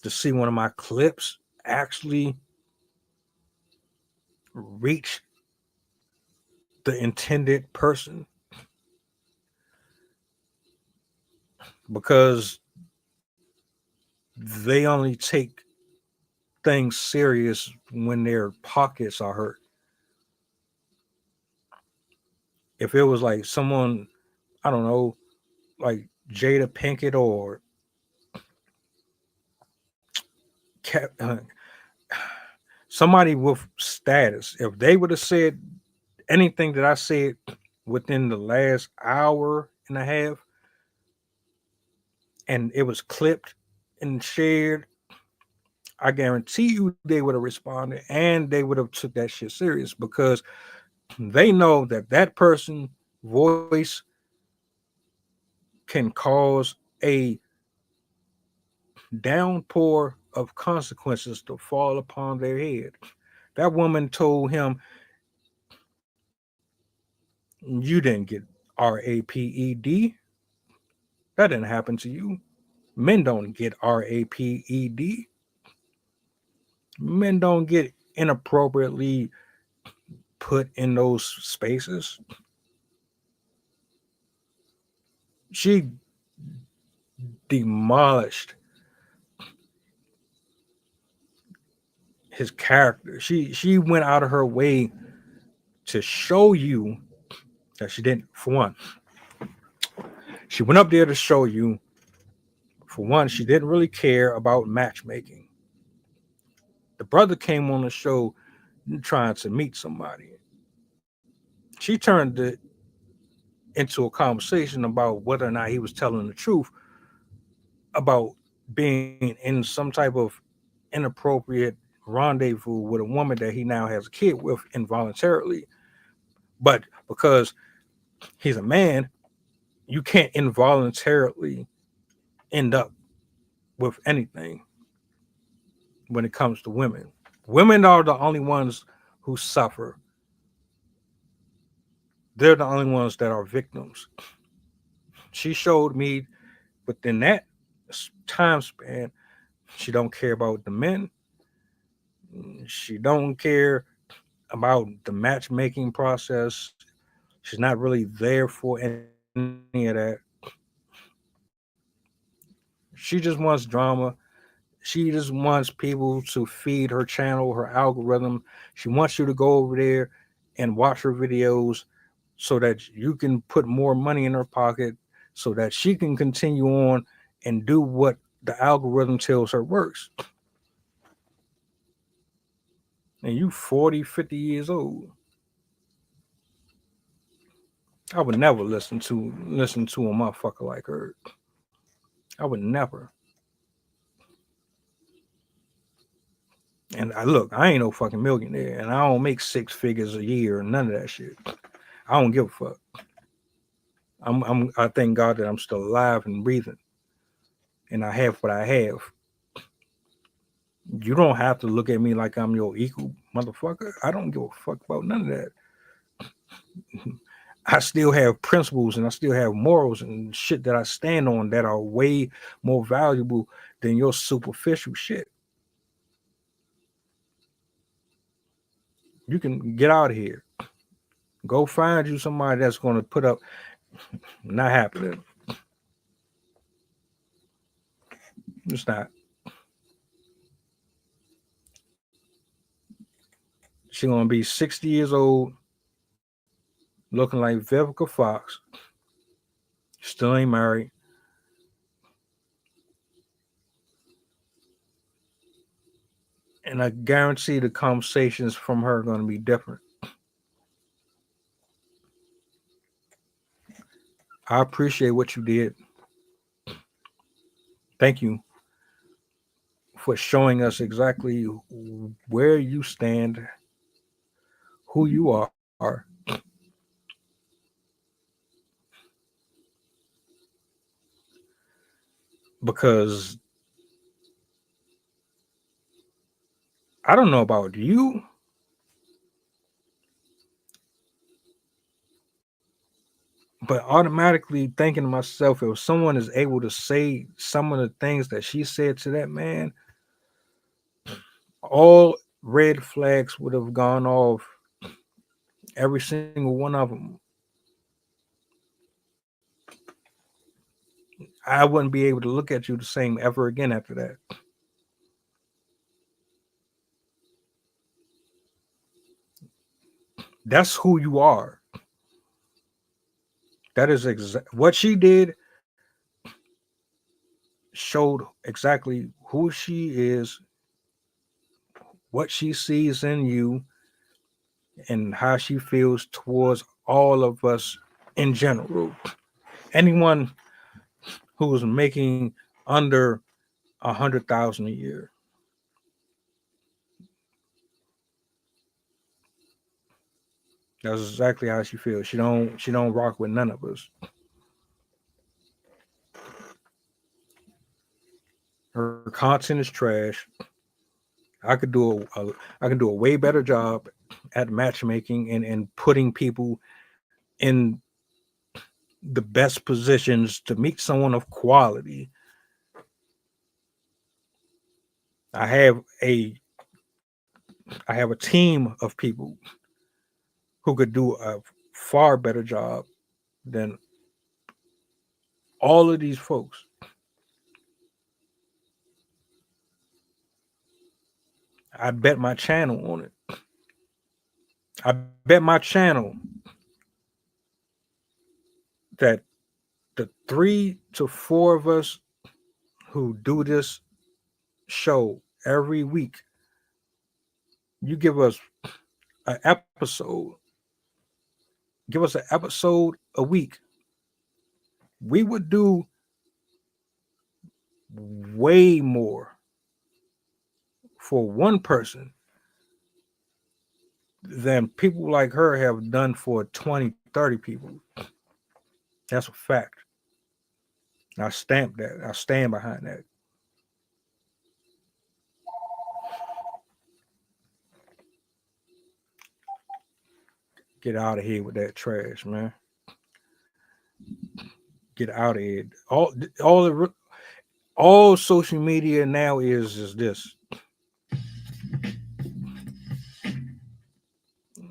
to see one of my clips actually reach the intended person, because they only take things serious when their pockets are hurt. If it was like someone, I don't know, like Jada Pinkett or somebody with status, if they would have said anything that I said within the last hour and a half, and it was clipped and shared, I guarantee you they would have responded and they would have took that shit serious, because they know that person's voice can cause a downpour of consequences to fall upon their head. That woman told him, you didn't get RAPED. That didn't happen to you. Men don't get RAPED. Men don't get inappropriately put in those spaces. She demolished his character. She went out of her way to show you that she didn't, for one. She went up there to show you, for one, she didn't really care about matchmaking. The brother came on the show trying to meet somebody. She turned it into a conversation about whether or not he was telling the truth about being in some type of inappropriate rendezvous with a woman that he now has a kid with involuntarily. But because he's a man, you can't involuntarily end up with anything when it comes to women. Women are the only ones who suffer they're the only ones that are victims. She showed me within that time span, she don't care about the men. She don't care about the matchmaking process. She's not really there for any of that. She just wants drama. She just wants people to feed her channel, her algorithm. She wants you to go over there and watch her videos so that you can put more money in her pocket so that she can continue on and do what the algorithm tells her works. And you 40, 50 years old. I would never listen to a motherfucker like her. I would never. And I ain't no fucking millionaire, and I don't make 6 figures a year or none of that shit. I don't give a fuck. I thank God that I'm still alive and breathing, and I have what I have. You don't have to look at me like I'm your equal, motherfucker. I don't give a fuck about none of that. I still have principles and I still have morals and shit that I stand on that are way more valuable than your superficial shit. You can get out of here. Go find you somebody that's going to put up. Not happening. It's not. She's going to be 60 years old, looking like Vivica Fox. Still ain't married. And I guarantee the conversations from her are going to be different. I appreciate what you did. Thank you for showing us exactly where you stand, who you are. Because I don't know about you, but automatically thinking to myself, if someone is able to say some of the things that she said to that man, all red flags would have gone off, every single one of them. I wouldn't be able to look at you the same ever again after that. That's who you are. That is what she did. Showed exactly who she is, what she sees in you, and how she feels towards all of us in general. Anyone who is making under 100,000 a year. That's exactly how she feels. She don't rock with none of us. Her content is trash. I could do a way better job at matchmaking and putting people in the best positions to meet someone of quality. I have a team of people who could do a far better job than all of these folks. I bet my channel on it. I bet my channel that the 3 to 4 of us who do this show every week, you give us an episode, give us an episode a week, we would do way more for one person than people like her have done for 20, 30 people. That's a fact. I stamp that. I stand behind that. Get out of here with that trash, man. Get out of here. All social media now is this.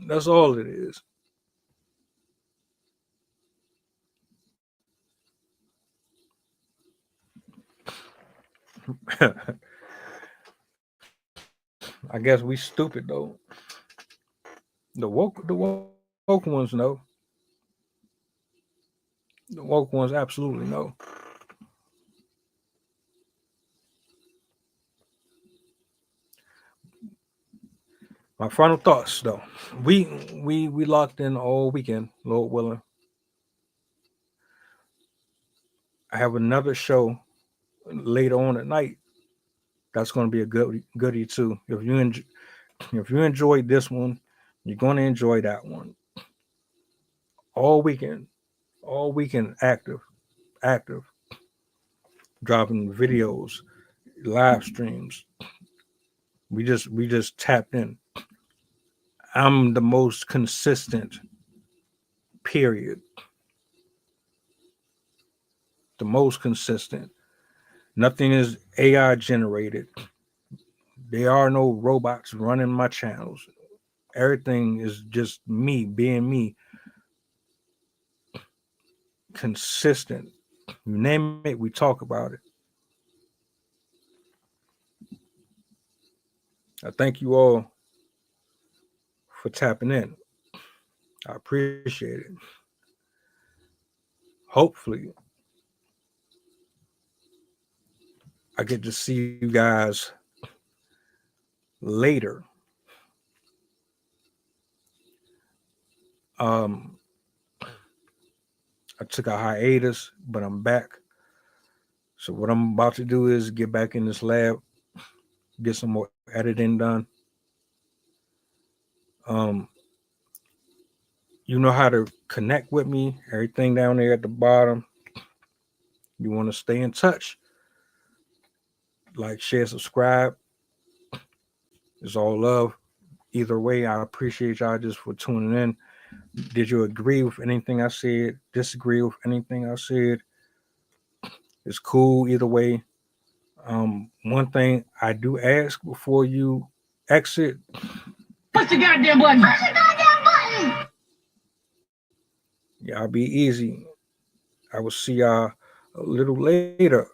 That's all it is. I guess we stupid though. The woke ones know. The woke ones absolutely know. My final thoughts though. We locked in all weekend, Lord willing. I have another show later on at night. That's going to be a goodie too. If you enjoyed this one, you're going to enjoy that one. All weekend active, dropping videos, live streams. We just tapped in. I'm the most consistent, period. The most consistent. Nothing is AI generated. There are no robots running my channels. Everything is just me being me. Consistent. You name it, we talk about it. I thank you all for tapping in. I appreciate it. Hopefully, I get to see you guys later. I took a hiatus, but I'm back. So what I'm about to do is get back in this lab, get some more editing done. You know how to connect with me. Everything down there at the bottom. You want to stay in touch. Like, share, subscribe. It's all love. Either way, I appreciate y'all just for tuning in. Did you agree with anything I said? Disagree with anything I said? It's cool either way. One thing I do ask before you exit. Push the goddamn button. Push the goddamn button. Y'all be easy. I will see y'all a little later.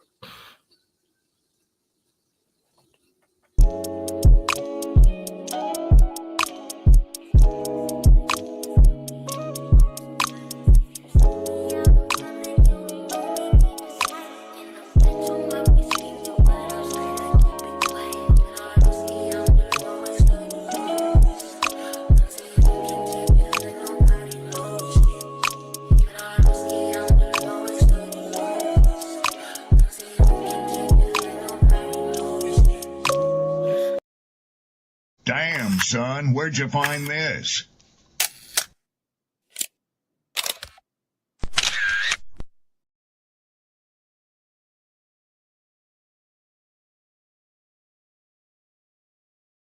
Damn, son, where'd you find this?